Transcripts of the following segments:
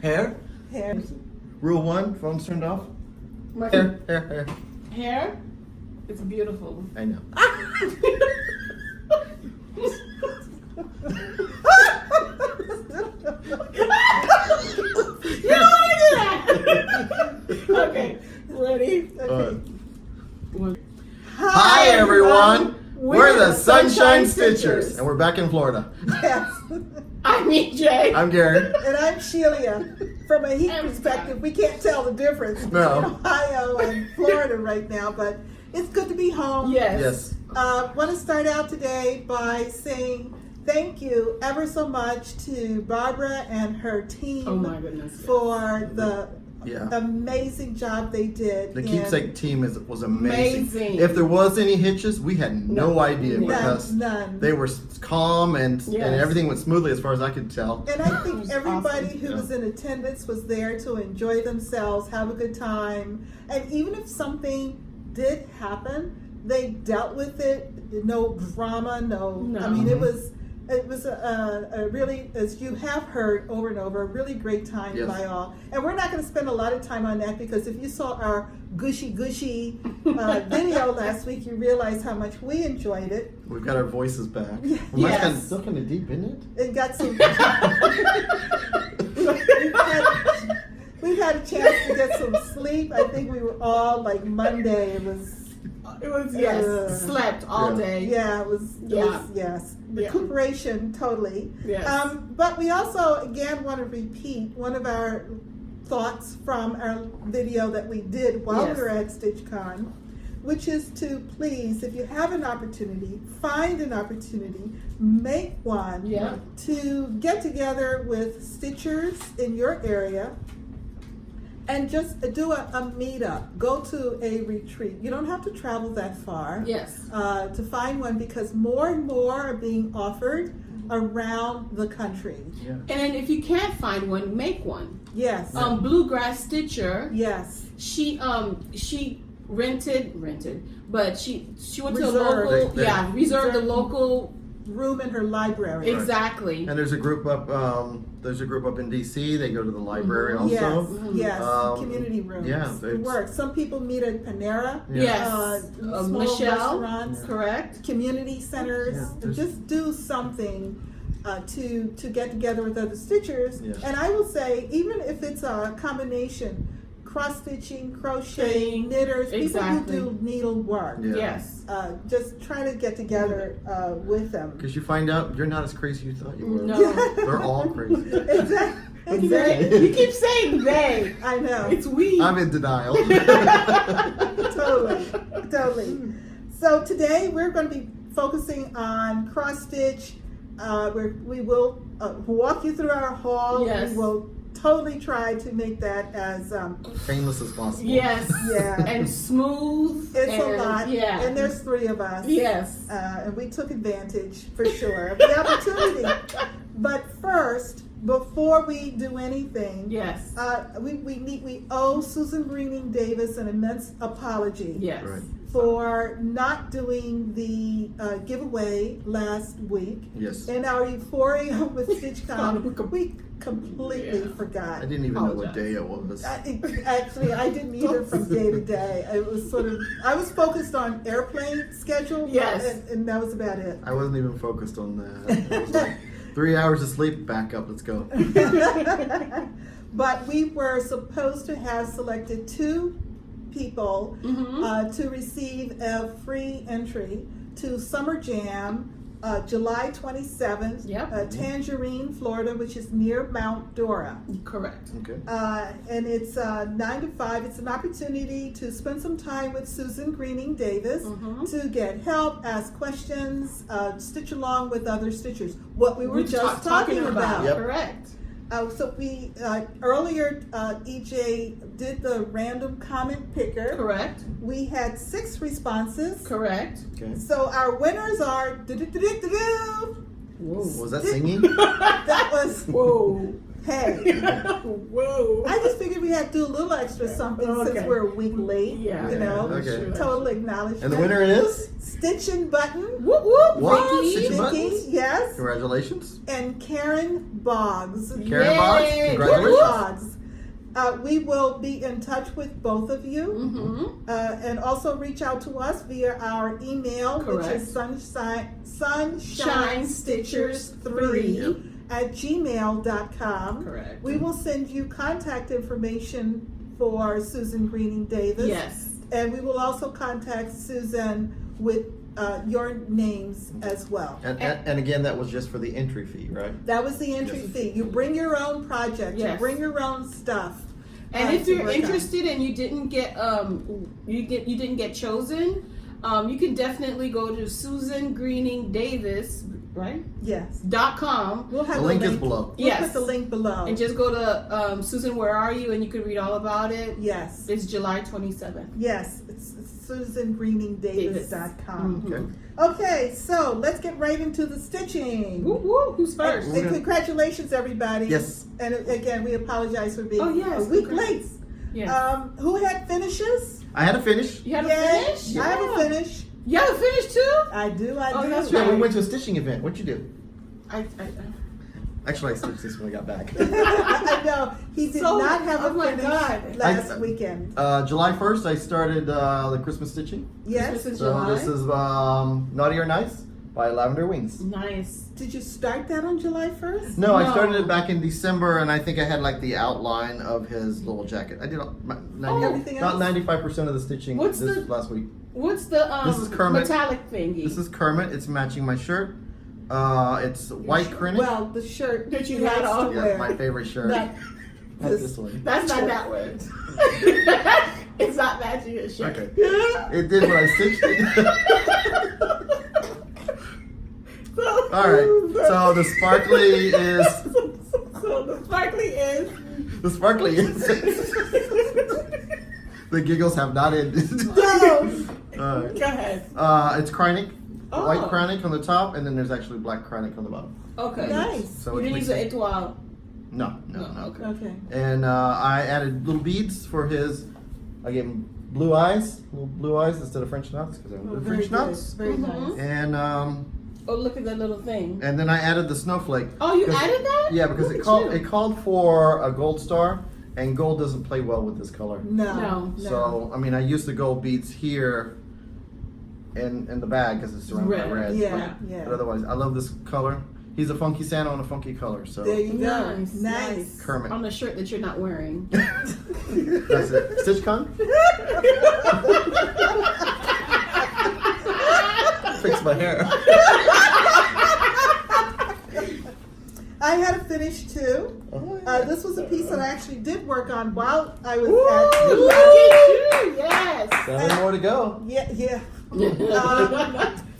Hair? Hair. Rule 1, phone's turned off. Hair. Hair? It's beautiful. I know. You don't want to do that! Okay, ready? Okay. Hi everyone! We're the Sunshine Stitchers, and we're back in Florida. Yes. I'm EJ. I'm Gary. And I'm Shelia. From a heat perspective, we can't tell the difference between No. Ohio and Florida right now, but it's good to be home. Yes. Yes. Want to start out today by saying thank you ever so much to Barbara and her team Oh my goodness. for the Yeah. amazing job they did. The in- keepsake team was amazing. Amazing. If there was any hitches, we had no idea because None. they were calm and Yes. everything went smoothly as far as I could tell. And I It think was everybody awesome. who Yeah. was in attendance was there to enjoy themselves, have a good time. And even if something did happen, they dealt with it. No drama, no. I mean, it was a really, as you have heard over and over, a really great time Yes. by all. And we're not going to spend a lot of time on that because if you saw our gushy video last week, you realize how much we enjoyed it. We've got our voices back. Yes. Well, mine's kind of, still kind of deep, isn't it? And got some. We've had a chance to get some sleep. I think we were all like Monday. It was Slept all Yeah. day. yeah, it was Yeah. yes, Yeah. recuperation totally. Yes. But we also again want to repeat one of our thoughts from our video that we did while Yes. we were at StitchCon, which is to please, if you have an opportunity, find an opportunity, make one Yeah. to get together with stitchers in your area and just do a meetup. Go to a retreat. You don't have to travel that far Yes. to find one because more and more are being offered around the country. Yeah. And then if you can't find one, make one. Yes. Bluegrass Stitcher. Yes. She rented, but she went to a Reserved. local, They- reserved the Reserved. local. Room in her library. Exactly. And there's a group up. There's a group up in DC. They go to the library also. Yes, yes, Um, community rooms. yeah, It it's- works. Some people meet at Panera. Yes. Small Michelle. restaurants, Correct. community centers. Yeah, there's- Just do something to get together with other stitchers. Yeah. And I will say, even if it's a combination, cross stitching, crochet, Stitching, knitters, exactly. people who do needlework. Yeah. Yes. Just try to get together with them. Because you find out you're not as crazy you thought you were. No. They're all crazy. Exactly. You keep saying they. I know. It's we. I'm in denial. Totally. So today we're going to be focusing on cross stitch. We will walk you through our haul. Yes. We will totally try to make that as Painless as possible. Yes. Yeah. And smooth. it's and, a lot. Yeah. And there's 3 of us. Yes. And we took advantage for sure of the opportunity. But first, before we do anything, Yes. we owe Susan Greening Davis an immense apology. Yes. Right. For not doing the giveaway last week. Yes. In our euphoria with StitchCon, we completely Yeah. forgot. I didn't even know what Apologize. day it was. Actually, I didn't either from day to day. It was sort of, I was focused on airplane schedule. Yes. And that was about it. I wasn't even focused on that. It was like 3 hours of sleep, back up, let's go. But we were supposed to have selected 2 people to receive a free entry to Summer Jam, July 27th, Yep. Tangerine, Florida, which is near Mount Dora. Correct. Okay. And it's 9 to 5. It's an opportunity to spend some time with Susan Greening Davis to get help, ask questions, stitch along with other stitchers. What we were just talking about. Yep. Correct. So we earlier EJ did the random comment picker. Correct. We had 6 responses. Correct. Okay. So our winners are Whoa. Was that singing? that was Whoa. hey. Whoa. I just figured we had to do a little extra something since Okay. we're a week late. Yeah. You know, Okay. total acknowledgement. And the winner is? Stitch and Button. Whoop whoop. What? Vicky. Stitch and Vicky, Buttons? yes, Congratulations. and Karen Boggs. Karen Boggs, Yay. congratulations. Boggs. We will be in touch with both of you, Mm-hmm. and also reach out to us via our email, which Correct. is sunshinestitchers3@gmail.com. Correct. We will send you contact information for Susan Greening Davis. Yes. And we will also contact Susan with your names as well. And again, that was just for the entry fee, right? That was the entry Yes. fee. You bring your own project. Yes. You bring your own stuff. And if to you're work on. interested and you didn't get you didn't get chosen, you can definitely go to Susan Greening Davis, right? Yes. .com. We'll have The link is below. We'll Yes. put the link below. And just go to Susan, where are you? And you can read all about it. Yes. It's July 27th. Yes. It's SusanGreeningDavis.com. Mhm. Okay. Okay, so let's get right into the stitching. Woo woo. Who's first? And congratulations, everybody. Yes. And again, we apologize for being Oh, yes, a week congrats. late. Yes. Who had finishes? I had a finish. You have Yay. a finish? I have a finish. You have a finish too? I do. Oh, that's Yeah, we right. went to a stitching event. What'd you do? I Actually, I stitched this when I got back. I know. He did So- not have a oh my finish God. last weekend. July 1st, I started the Christmas stitching. Yes. Christmas in So July. this is Naughty or Nice by Lavender Wings. Nice. Did you start that on July 1st? No, I No. started it back in December, and I think I had like the outline of his little jacket. I did Everything about else? 95% of the stitching What's this the- last week. What's the This is Kermit. metallic thingy? This is Kermit. It's matching my shirt. It's white crinage. Well, the shirt That you he had likes on. to Yeah, wear. my favorite shirt. Not Not this- this one. That's not that word. It's not matching your shirt. Okay. It did when I stitched it. All right. So the sparkly is. So the sparkly is. The sparkly is. The giggles have not ended. No. All right. Go ahead. It's Kreinik, Oh. white Kreinik on the top, and then there's actually black Kreinik on the bottom. Okay. Nice. So You it's didn't use mixing- the étoile. No. Okay. Okay. And I added little beads for his. I gave him blue eyes instead of French knots because I Oh, want very French good. knots. Very Mhm. nice. Oh, look at that little thing. And then I added the snowflake. Oh, you Because- added that? Yeah, because Look it at called you. it called for a gold star, and gold doesn't play well with this color. No. No. So I mean, I used the gold beads here in the bag because it's surrounded by Red. red. Yeah, but, yeah. but otherwise, I love this color. He's a funky Santa on a funky color. So There you go. Nice. Nice. Kermit. On the shirt that you're not wearing. That's it. StitchCon. Fix my hair. I had a finish too. Oh, This was a piece that I actually did work on while I was Look at. at you. Yes. 7 more to go. Yeah.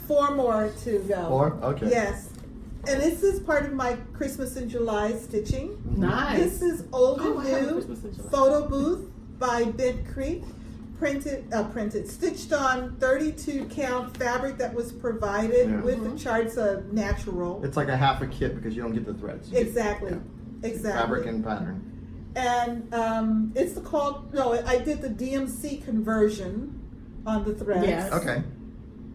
4 more to go. 4? Okay. Yes. And this is part of my Christmas in July stitching. Nice. This is Old Oh, I have a and New Christmas in July. Photo Booth by Bent Creek. Stitched on 32 count fabric that was provided Yeah. with the charts of natural. It's like a half a kit because you don't get the threads. You get- Exactly. yeah. Exactly. Fabric and pattern. And it's I did the DMC conversion on the threads. Yes. Okay.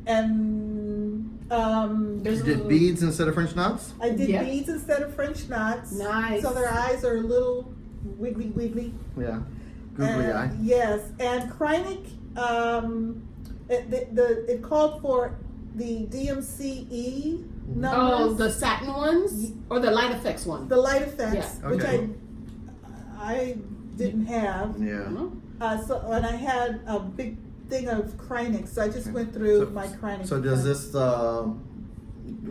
And There's You a did little- beads instead of French knots? I did Yeah. beads instead of French knots. Nice. So their eyes are a little wiggly. Yeah. Googly And- eye. Yes, and Kreinik, it called for the DMCE numbers, Oh, the satin ones or the light effects one? the light effects, Yeah. which Okay. I didn't have. Yeah. And I had a big thing of Kreinik, so I just Okay. went through So- my Kreinik. So does this little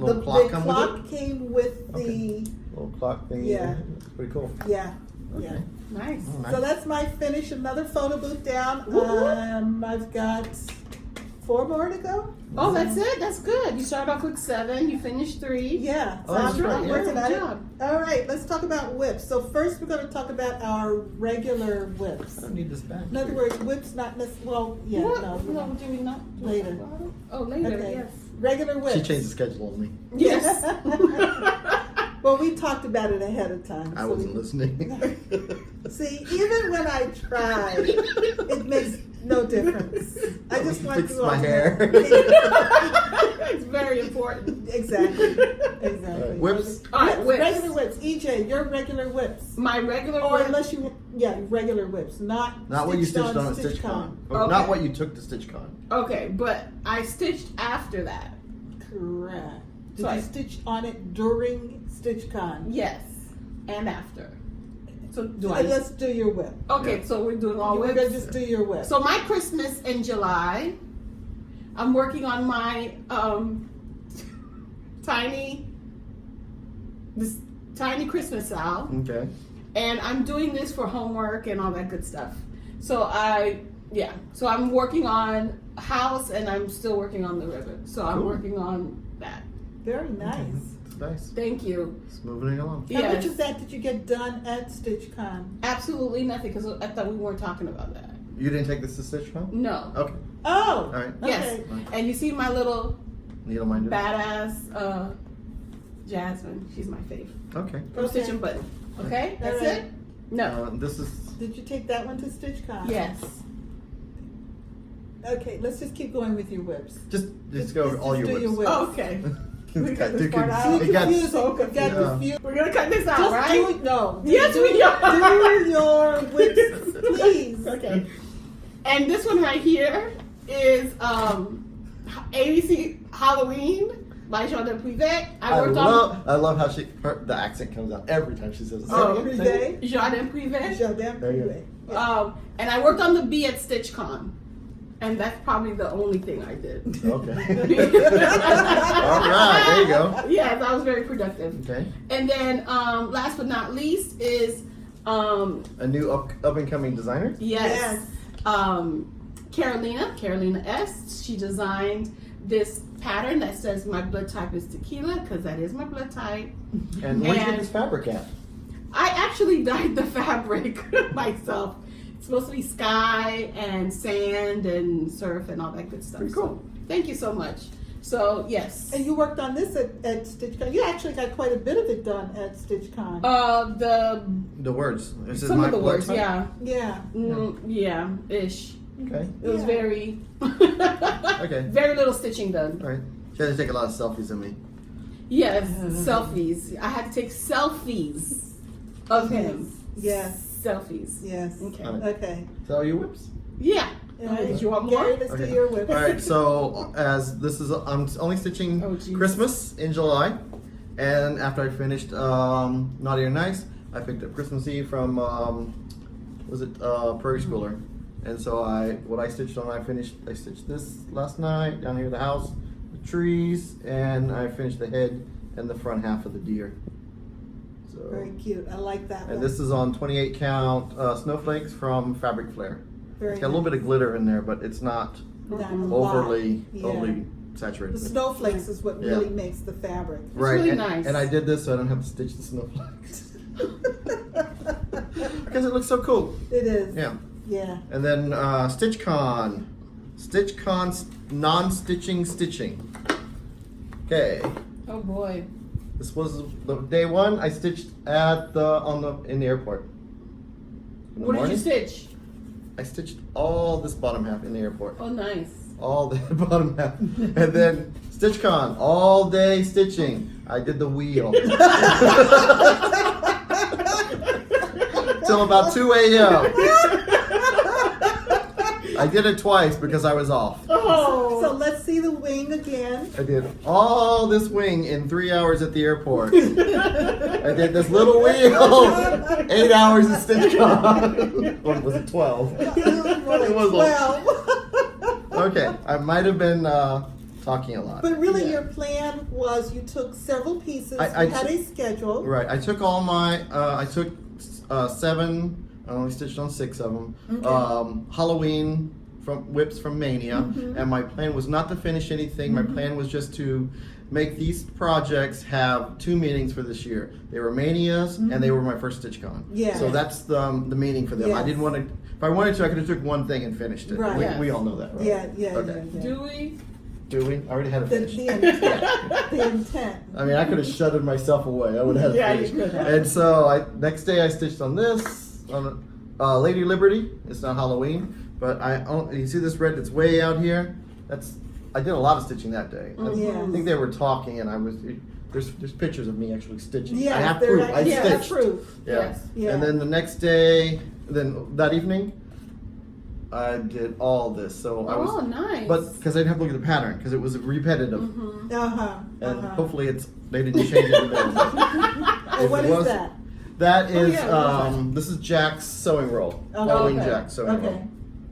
the clock come clock with it? came with Okay. Little clock thing. Yeah. It's pretty cool. yeah. Okay. Nice. Oh, nice. So that's my finish. Another photo booth down. Woo-hoo. I've got 4 more to go? Oh, that's it. That's good. You started off with 7. You finished 3. Yeah. Oh, that's right. I'm working Good on it. job. All right, let's talk about whips. So first we're going to talk about our regular whips. I don't need this back. In other words, whips not necessarily, well, yeah, What? no. No, do we not? Later. Oh, later. Okay. Yes. Regular whips. She changed the schedule on me. Yes. Well, we talked about it ahead of time. I so wasn't we- listening. See, even when I try, it makes no difference. I just want Fix you all my to hair. know. It's very important. Exactly. Exactly. Whips. All right, whips. Regular whips. EJ, your regular whips. My regular Or whip. unless you, yeah, regular whips, not Not what you stitched on at stitch StitchCon. Or Okay. not what you took to StitchCon. Okay, but I stitched after that. Correct. Did So you I- stitch on it during StitchCon? Yes, and after. So do So I? let's do your whip. Okay, so we're doing all We're whips. gonna just do your whip. So my Christmas in July, I'm working on my this tiny Christmas SAL, Okay. and I'm doing this for homework and all that good stuff. So I'm working on a house, and I'm still working on the ribbon. So I'm Cool. working on that. Very nice. It's nice. Thank you. It's moving along. How much Yes, of that did you get done at StitchCon? absolutely nothing, because I thought we weren't talking about that. You didn't take this to StitchCon? No. Okay. Oh, All right. Yes. okay. And you see my little Needle minded. badass Jasmine. She's my fave. Okay. From Okay. Stitch and Button. Okay? That's Alright. it? No. This is. Did you take that one to StitchCon? Yes. Okay, let's just keep going with your whips. Just go over all your do your whips. whips. Oh, okay. It's got- this dude, part it's- out. See, it got- confusing. so It got confusing. confused. We're gonna cut this out, Just right? do it. No. Yes, do, we are. Do your whips, please. Okay. And this one right here is ABC Halloween by Jordan Privet. I worked on I love how the accent comes out every time she says it. Oh, Say it. Privet. Jordan Privet. Jardin There you go. Privet. Yeah. And I worked on the bee at StitchCon. And that's probably the only thing I did. Okay. All right, there you go. Yes, I was very productive. Okay. And then last but not least is A new up and coming designer. yes. Carolina S. She designed this pattern that says my blood type is tequila, because that is my blood type. And where'd you get And- this fabric at? I actually dyed the fabric myself. It's supposed to be sky and sand and surf and all that good stuff. Pretty cool. So, thank you so much. So yes. And you worked on this at StitchCon. You actually got quite a bit of it done at StitchCon. The words. This is some my of the blood words, type? yeah. Yeah. Yeah, ish. Okay. It was Yeah. very Okay. very little stitching done. All right. She had to take a lot of selfies of me. Yes, selfies. I had to take selfies of him. Yes. Selfies. Yes. Okay. All right. Okay. So you whips. Yeah. All right. Did you want more? Gary, let's do your whip. All right. So as this is, I'm only stitching Oh, Jesus. Christmas in July, and after I finished Naughty or Nice, I picked up Christmas Eve from Prairie Schooler, and so what I stitched on, I stitched this last night down here at the house, the trees, and I finished the head and the front half of the deer. So. Very cute. I like that one. And this is on 28 count snowflakes from Fabric Flare. Very It's got a little bit of glitter in there, but it's not Not a Mhm. lot. overly Yeah. saturated. The snowflakes is what Yeah. really makes the fabric. Right, really and, nice. and I did this so I don't have to stitch the snowflakes. Because it looks so cool. It is. Yeah. Yeah. And then StitchCon. StitchCon's non-stitching stitching. Okay. Oh boy. This was the day one I stitched in the airport. In the What did morning, you stitch? I stitched all this bottom half in the airport. Oh, nice. All the bottom half. And then StitchCon, all day stitching. I did the wheel. Till about 2 a.m. I did it twice because I was off. Oh. So let's see the wing again. I did all this wing in 3 hours at the airport. I did this little wheel, 8 hours in StitchCon. Or was it 12? It was 12. Okay, I might have been talking a lot. But really, Yeah. your plan was you took several pieces. I You had a schedule. Right, I took all my, I took 7, I only stitched on 6 of them. Okay. Halloween whips from Mania, and my plan was not to finish anything. My plan was just to make these projects have 2 meanings for this year. They were Manias and they were my first StitchCon. Yeah. So that's the meaning for them. I Yes. didn't want to. If I wanted to, I could have took one thing and finished it. Right. Yes. We all know that, right? Yeah. Okay. Do we? Do we? I already had it The, finished. the intent. The intent. I mean, I could have shuttered myself away. I would have Yeah, finished. you could have. And so next day I stitched on this on Lady Liberty. It's not Halloween, but you see this red that's way out here. I did a lot of stitching that day. Yeah. I think they were talking, and there's pictures of me actually stitching. Yeah, I have they're proof. I yeah, stitched. that's proof. Yeah. Yes. Yeah. And then the next day, that evening, I did all this. So I was. Oh, nice. But because I didn't have to look at the pattern, because it was repetitive, and hopefully they didn't change it. And what is that? That is yeah, this is Jack's sewing roll, Okay. Halloween Okay. Jack's sewing Okay. roll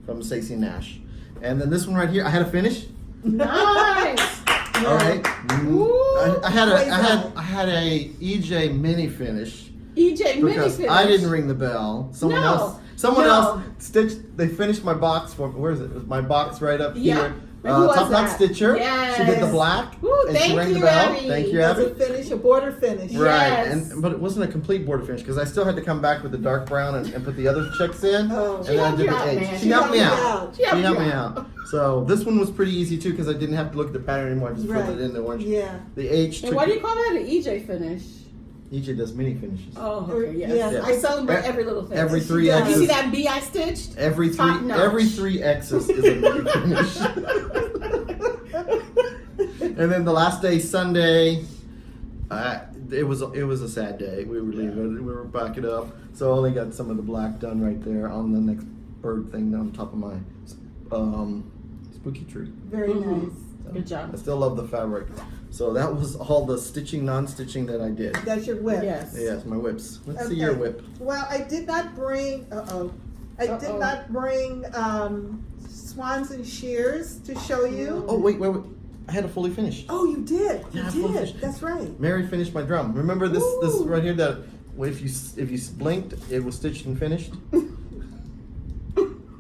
from Stacey Nash, and then this one right here, I had to finish. Nice. All right, Ooh. I had a EJ mini finish EJ mini because finish. I didn't ring the bell. Someone No. else stitched. They finished my box for. Where is it? It was my box right up Yeah. here. Who was Top Knot that? Stitcher. Yes. She did the black, Ooh, and she thank rang the you, bell. Abby. Thank you, Does Abby. it finish a border finish? Right, Yes. but it wasn't a complete border finish because I still had to come back with the dark brown and put the other checks in. Oh. And She then I helped did you the out, H. man. She helped me out. She helped me you out. So this one was pretty easy too because I didn't have to look at the pattern anymore. I just Right. filled it in the orange. Yeah. The H. And why do you call that an EJ finish? EJ does mini finishes. Oh, okay, yes. Yes. I celebrate every little thing. Every She 3 does. X's. You see that B I stitched? Every Top notch. every 3 X's is a mini finish. And then the last day, Sunday, it was a sad day. We were leaving. We were backing up, so I only got some of the black done right there on the next bird thing on top of my spooky tree. Very nice. So Good job. I still love the fabric. So that was all the stitching, non-stitching that I did. That's your whip. Yes. Yes, my whips. Let's see Okay. your whip. Well, I did not bring. I did not bring swans and shears to show you. Oh wait. I had a fully finished. Oh, you did. Yeah, You full did. fish. That's right. Mary finished my drum. Remember this Ooh. right here that if you blinked, it was stitched and finished.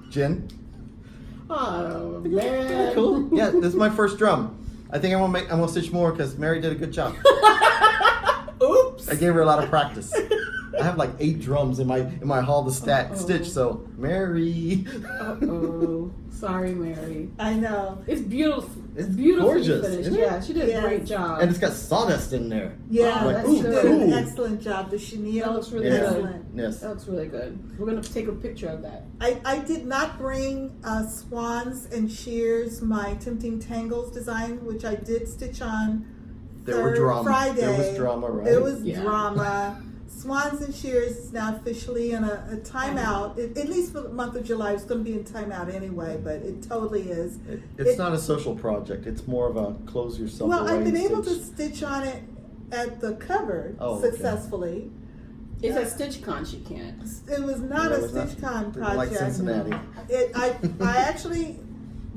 Jen. Oh, man. Cool. Yeah, this is my first drum. I think I'm gonna stitch more because Mary did a good job. Oops. I gave her a lot of practice. I have like 8 drums in my hall to stitch. So Mary. Uh-oh. Sorry, Mary. I know. It's beautiful. It's beautifully gorgeous, finished. isn't it? Yeah, she did a Yes. great job. And it's got sawdust in there. Yeah, Oh, that's you good. did an Cool. excellent job. The chenille That looks really Yeah. good. excellent. Yes. That looks really good. We're gonna take a picture of that. I did not bring swans and shears, my Tempting Tangles design, which I did stitch on There were drama. Friday. There was drama, right? It was Yeah. drama. Swans and Shears is now officially in a timeout. At least for the month of July, it's going to be in timeout anyway, but it totally is. It's not a social project. It's more of a close yourself Well, away. I've been able to stitch. stitch on it at the cover Oh, okay. successfully. It's at StitchCon she can't. It was not Yeah, a it was not- StitchCon Like project. Cincinnati. I actually,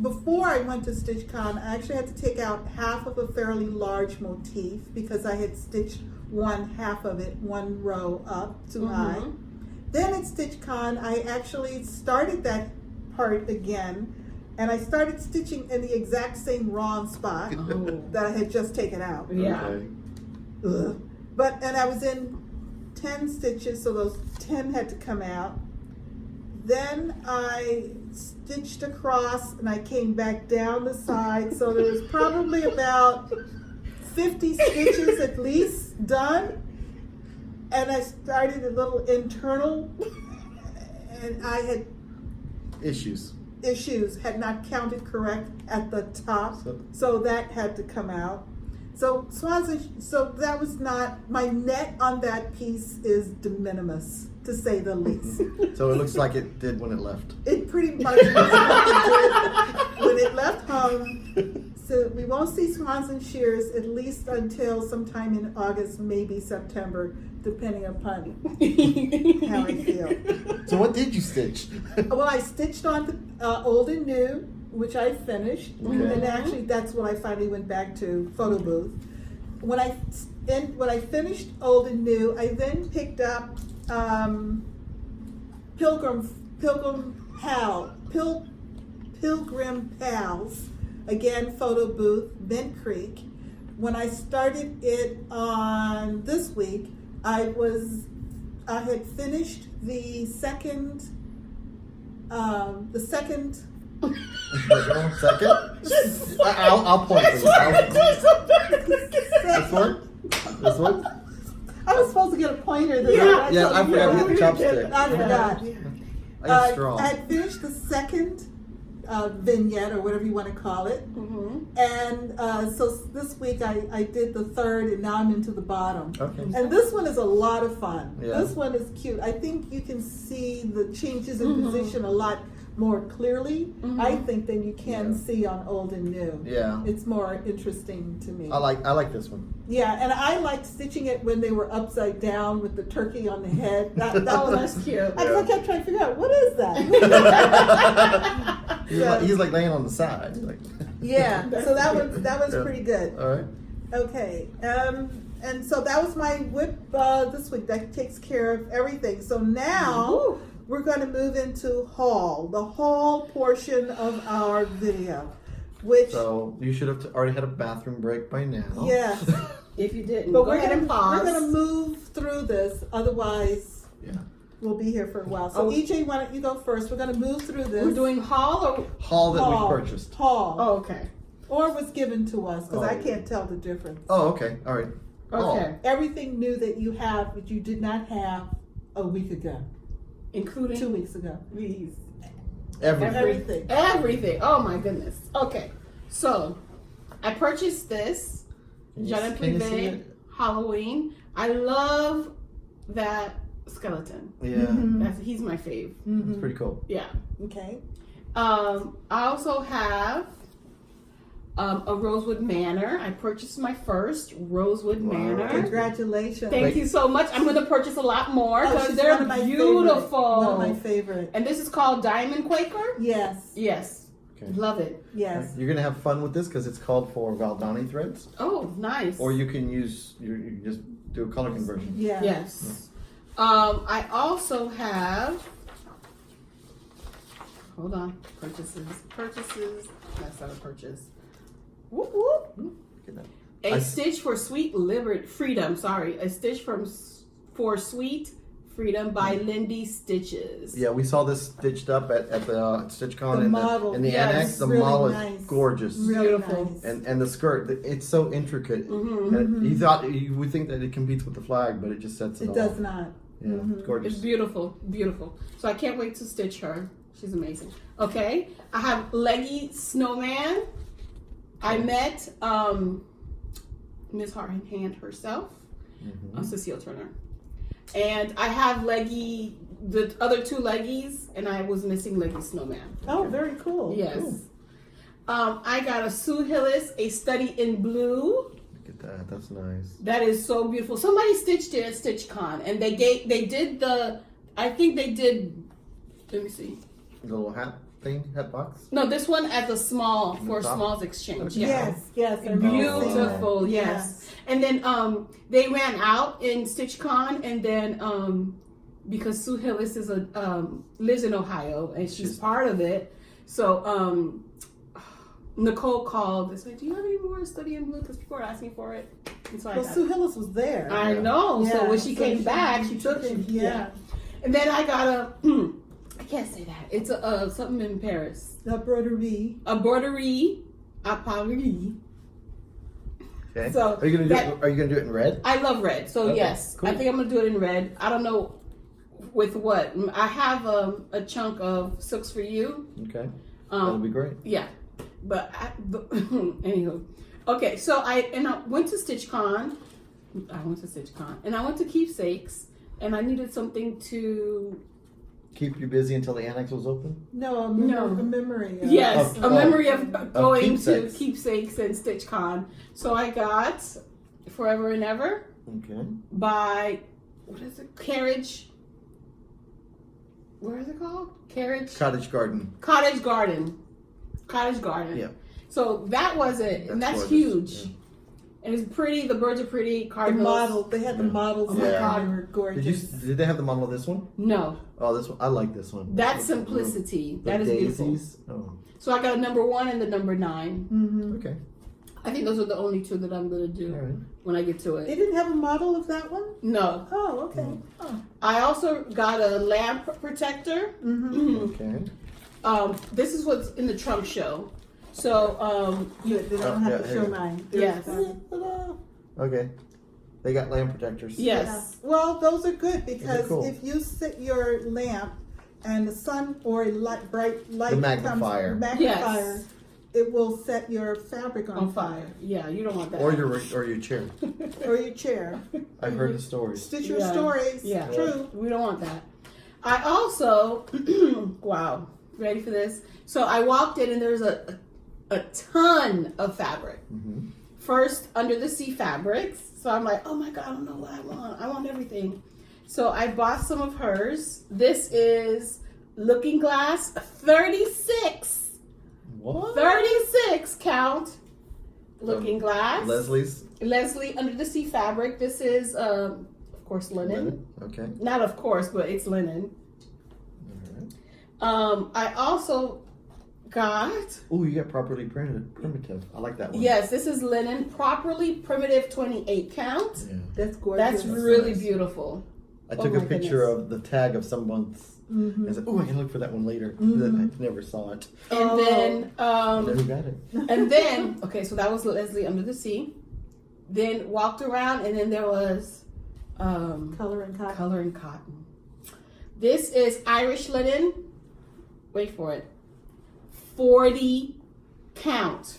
before I went to StitchCon, I actually had to take out half of a fairly large motif because I had stitched one half of it, one row up too high. Then at StitchCon, I actually started that part again, and I started stitching in the exact same wrong spot Oh. that I had just taken out. Yeah. Okay. Ugh. And I was in 10 stitches, so those 10 had to come out. Then I stitched across and I came back down the side, so there was probably about 50 stitches at least done. And I started a little internal, and I had Issues. had not counted correct at the top, so that had to come out. So so that was not, my net on that piece is de minimis, to say the least. So it looks like it did when it left. It pretty much was what it did when it left home. So we won't see swans and shears at least until sometime in August, maybe September, depending upon how I feel. So what did you stitch? Well, I stitched on the old and new, which I finished, and actually that's what I finally went back to photo booth. When I finished old and new, I then picked up Pilgrim Pilgrim Pals, again, photo booth, Bent Creek. When I started it on this week, I had finished the second. Second? I'll point for you. This one? This one? I was supposed to get a pointer this Yeah, I forgot to get the chopstick. I forgot. I got strong. I had finished the second vignette, or whatever you want to call it. And so this week I did the third, and now I'm into the bottom. Okay. And this one is a lot of fun. Yeah. This one is cute. I think you can see the changes in position a lot more clearly, I think, than you can see on old and new. Yeah. It's more interesting to me. I like this one. Yeah, and I liked stitching it when they were upside down with the turkey on the head. That Oh, was that's cute. I kept trying to figure out, what is that? He's like laying on the side. Like. Yeah, so that was Yeah. pretty good. All right. Okay, and so that was my whip this week. That takes care of everything. So now we're going to move into the haul portion of our video, which So you should have already had a bathroom break by now. yes, If you didn't, but go we're ahead and pause. going to move through this. Otherwise, Yeah. we'll be here for a while. So EJ, why don't you go first? We're going to move through this. We're doing haul or Haul that we purchased. Haul. oh, okay. Or was given to us, because I Oh. can't tell the difference. Oh, okay. All right. Okay. Everything new that you have, that you did not have a week ago, Including 2 weeks ago. these. Everything. Everything. Oh my goodness. Okay. So I purchased this Jeune Can you see Privé it? Halloween. I love that skeleton. Yeah. He's my fave. It's pretty cool. Yeah. Okay. I also have a Rosewood Manor. I purchased my first Rosewood Wow. Manor. Congratulations. Thank you so much. I'm going to purchase a lot more Oh, because she's they're one of my beautiful. favorite. One of my favorite. And this is called Diamond Quaker? Yes. Yes. Okay. Love it. Yes. You're gonna have fun with this because it's called for Valdani threads, Oh, nice. or you can use you just do a color conversion. Yeah. Yes. I also have. Hold on. Purchases. That's not a purchase. Whoop whoop. Get that. A stitch for freedom. Sorry, a stitch for sweet freedom by Lindy Stitches. Yeah, we saw this stitched up at the StitchCon The in model, in the yes, annex. The really model nice. is gorgeous, Really Beautiful. nice. and the skirt, it's so intricate. And you would think that it competes with the flag, but it just sets it It off. does not. Yeah, it's gorgeous. It's beautiful, beautiful. So I can't wait to stitch her. She's amazing. Okay, I have Leggy Snowman. I met Miss Hand herself, Cecile Turner. And I have the other two Leggies, and I was missing Leggy Snowman. Oh, very cool. Yes. Cool. I got a Sue Hillis, A Study in Blue. Look at that. That's nice. That is so beautiful. Somebody stitched it at StitchCon, and let me see. The little hat box. No, this one at the small, for top? Smalls Exchange. Okay. Yeah. Yes. I remember seeing that. Beautiful, yes. And then they ran out in StitchCon, and then because Sue Hillis is lives in Ohio and she's part of it, so Nicole called and said, "Do you have any more Study in Blue?" Because people are asking for it. And so Well, Sue Hillis was there. I know. Yeah, So when she so came she back, she took it, it. yeah. And then I got a. I can't say that. It's a something in Paris. La broderie. A broderie à Paris. Okay. So are you gonna do it in red? I love red, so Okay, yes, cool. I think I'm gonna do it in red. I don't know with what. I have a chunk of Silks for You. Okay. That'll be great. Yeah, but anywho, okay. So I went to StitchCon. And I went to Keepsakes, and I needed something to. Keep you busy until the annex was open. No, a memory. Yes, Of- a memory of going Keepsakes. to Keepsakes and StitchCon. So I got Forever and Ever Okay. by, what is it? Carriage. Where is it called? Cottage Garden. Cottage Garden. Yeah. So that was it, and that's gorgeous. huge. Yeah. And it's pretty. The birds are pretty. The Cardinals. model, they had the models. Oh my there, God. they were gorgeous. Did they have the model of this one? No, Oh, this one. I like this one. that's simplicity. The That is beautiful. daisies. Oh, So I got a number 1 and the number 9. Mm-hmm. okay. I think those are the only 2 that I'm gonna do All right. when I get to They it. didn't have a model of that one? No. Oh, okay. Mm. Oh. I also got a lamp protector. Mm-hmm. Okay. This is what's in the trunk show. So They don't have to yeah, show here. mine. Yes. Okay. They got lamp protectors. Yes. Yeah. Well, those are good because cool. if you set your lamp and the sun or a bright light The magnifier. magnifier, it will set your fabric on fire. Yeah, you don't want that. Or your chair. or your chair. I've heard the stories. Stitch your Yeah. stories. Yeah. True. We don't want that. I also, wow, ready for this? So I walked in and there's a ton of fabric. Mm-hmm. First, under the sea fabrics. So I'm like, oh my God, I don't know what I want. I want everything. So I bought some of hers. This is Looking Glass 36. What? 36 count Looking Glass. Leslie's Under the Sea fabric. This is, of course, linen. Okay. Not of course, but it's linen. All right. I also got, Oh, you got properly printed primitive. I like that one. yes, this is linen, properly primitive 28 count. Yeah. That's gorgeous. That's really nice. beautiful. I Oh took my a picture goodness. of the tag of someone's. Mm-hmm. I said, "Oh, I can look for that one later." Mhm. I never saw it. And then, I never got it. and then, okay, so that was Leslie Under the Sea. Then walked around, and then there was Color and cotton. Color and Cotton. This is Irish linen. Wait for it. 40 count.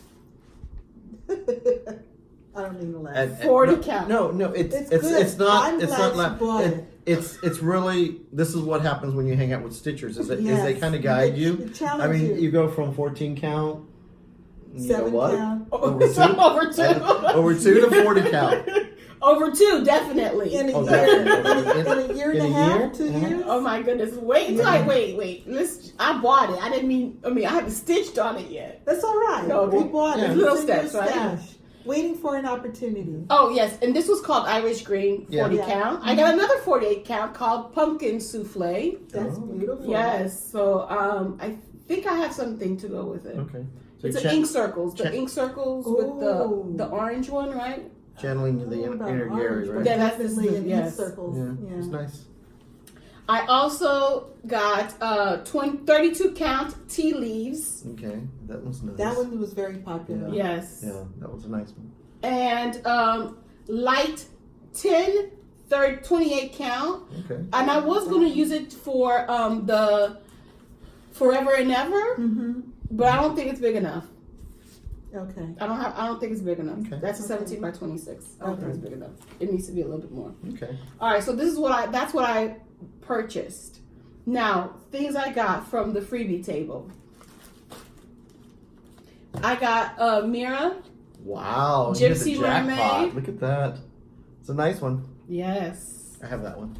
I don't even laugh. And- 40 no, count. No, It's it's good. not. I'm It's glad not. you bought it. It's really. This is what happens when you hang out with stitchers. Is they Yes. kind of guide you. It challenge I mean, you. you go from 14 count. You 7 know what? count. Over two. Over two. Over 2 to 40 count. Over 2, definitely. In a Oh, year. definitely. In a year and In a a half, year? 2 Uh-huh. years. Oh my goodness. Wait until wait. I bought it. I didn't mean, I haven't stitched on it yet. That's all right. No, We bought yeah. it. Little It's in your steps, right? stash. Waiting for an opportunity. Oh, yes. And this was called Irish Green 40 Yeah. count. I got another 48 count called Pumpkin Souffle. That's Oh. beautiful. Yes. So I think I have something to go with it. Okay. So It's you're an ink circles. The chan- ink circles Ooh. with the orange one, right? channeling the What about inner orange? Gary, But right? Yeah, that's the- definitely in yes. circles. Yeah, Yeah. it's nice. I also got 32 count tea leaves. Okay, that one's nice. That one was very popular. Yeah. Yes. Yeah, that was a nice one. And light 10 28 count. Okay. And I was going to use it for the Forever and Ever, Mm-hmm. but I don't think it's big enough. Okay. I don't think it's big enough. Okay. That's a 17 by 26. I don't think Okay. it's big enough. It needs to be a little bit more. Okay. All right, so this is that's what I purchased. Now, things I got from the freebie table. I got Mira. Wow. you hit the Gypsy jackpot. Mermaid. Look at that. It's a nice one. Yes. I have that one.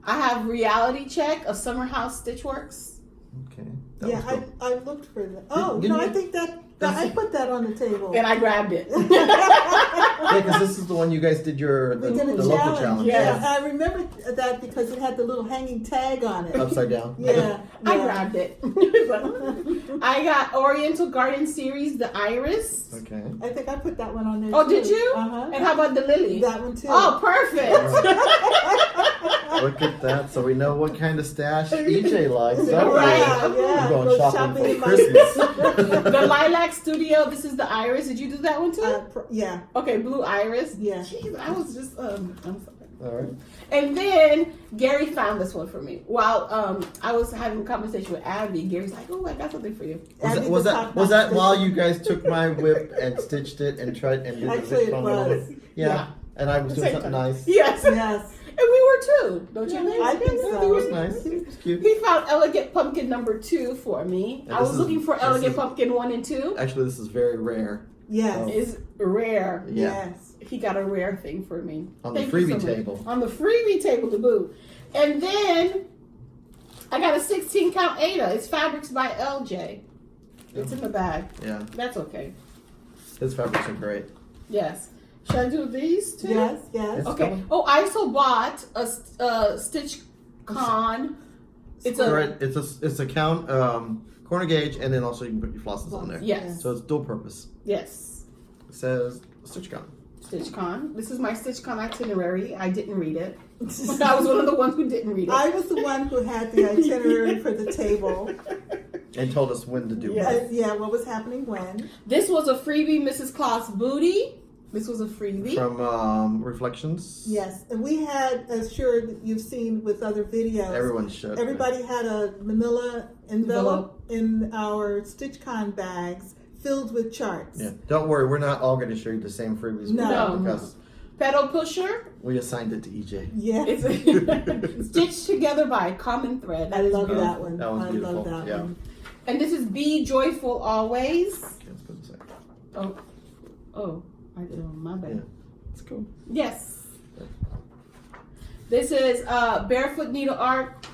I have Reality Check of Summer House Stitchworks. Okay. That Yeah, was cool. I looked for that. Oh, didn't no, I you- think that I put that on the table. And I grabbed it. Yeah, because this is the one you guys did the We did a local challenge. challenge. Yes. Yeah, I remember that because it had the little hanging tag on it. Upside down. Yeah, I yeah. grabbed it. I got Oriental Garden Series, the Iris. Okay. I think I put that one on there. Oh, too. did you? Uh-huh. And how about the Lily? That one too. Oh, perfect. Look at that. So we know what kind of stash EJ likes. Right. Don't we? Yeah, We're going Go shopping in for my- Christmas. The Lilac Studio. This is the Iris. Did you do that one too? Yeah, Okay, Blue Iris. yeah. Jeez, I was just I'm sorry. All right. And then Gary found this one for me. While I was having a conversation with Abby, Gary's like, "Oh, I got something for you." Abby, Was the that top-notch while stitcher. you guys took my whip and stitched it and tried and did the Actually, zip it on it? was. Yeah. Yeah. And I was doing Same something time. nice. Yes. Yes. And we were too, don't you think? I think so. It was nice. It was cute. He found Elegant Pumpkin number 2 for me. And I this was is- looking for this Elegant is- Pumpkin 1 and 2. Actually, this is very rare. Yes. Oh. It's rare. Yeah. Yes. He got a rare thing for me. On the Thank you freebie so much. table. On the freebie table to boot. And then I got a 16 count Ada. It's Fabrics by LJ. It's in the bag. Yeah. That's okay. His fabrics are great. Yes. Should I do these too? Yes, yes. Okay. Oh, I also bought a Stitch Con. It's a count corner gauge, and then also you can put your flosses on there. Yes. So it's dual purpose. Yes. It says Stitch Con. Stitch Con. This is my Stitch Con itinerary. I didn't read it. I was one of the ones who didn't read it. I was the one who had the itinerary for the table. And told us when to do Yes. Yeah, what was happening when. This was a freebie, Mrs. Claus Booty. This was a freebie. From Reflections. Yes, and we had, as sure that you've seen with other videos, Everyone should. everybody had a manila envelope in our StitchCon bags filled with charts. Yeah. Don't worry, we're not all going to share the same freebies. No. Because Pedal pusher. we assigned it to EJ. Yeah. It's stitched together by a common thread. I love that one. That one's beautiful. I love that Yeah. one. And this is Be Joyful Always. Okay, let's put this back. Oh, I did it on my bed. Yeah. It's cool. Yes. This is Barefoot Needle Art.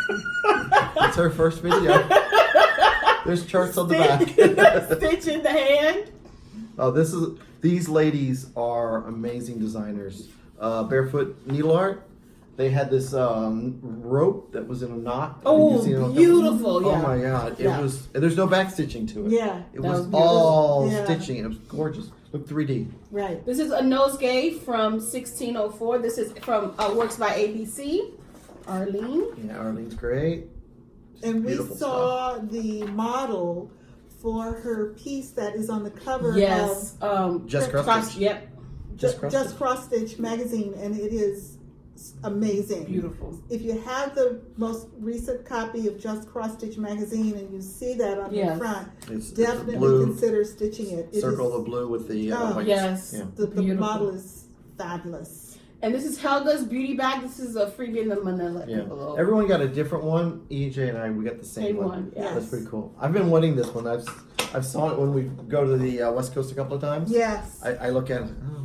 It's her first video. There's charts on the back. Stitch in the hand. Oh, these ladies are amazing designers. Barefoot Needle Art. They had this rope that was in a knot. Oh, You seen it on beautiful! camera? Yeah. Oh my god! It Yeah. was. And there's no back stitching to it. Yeah, It That was was beautiful. all Yeah. stitching. It was gorgeous. Look 3D. right. This is a nosegay from 1604. This is from Works by ABC. Arlene. Yeah, Arlene's great. And we Beautiful saw the model for her piece that is on the cover Yes. Just cross stitch. Yep. of Just Cross Stitch magazine, and it is amazing. Beautiful. If you have the most recent copy of Just Cross Stitch magazine and you see that on Yes. the front, It's definitely the blue consider stitching it. It circle is- of blue with the Oh, white. Yes. Yeah. the Beautiful. model is fabulous. And this is Helga's beauty bag. This is a freebie in the manila Yeah. envelope. Everyone got a different one. EJ and I, we got the same Same one. one, yeah. That's pretty cool. I've been wanting this one. I've saw it when we go to the West Coast a couple of times. Yes. I look at it. Oh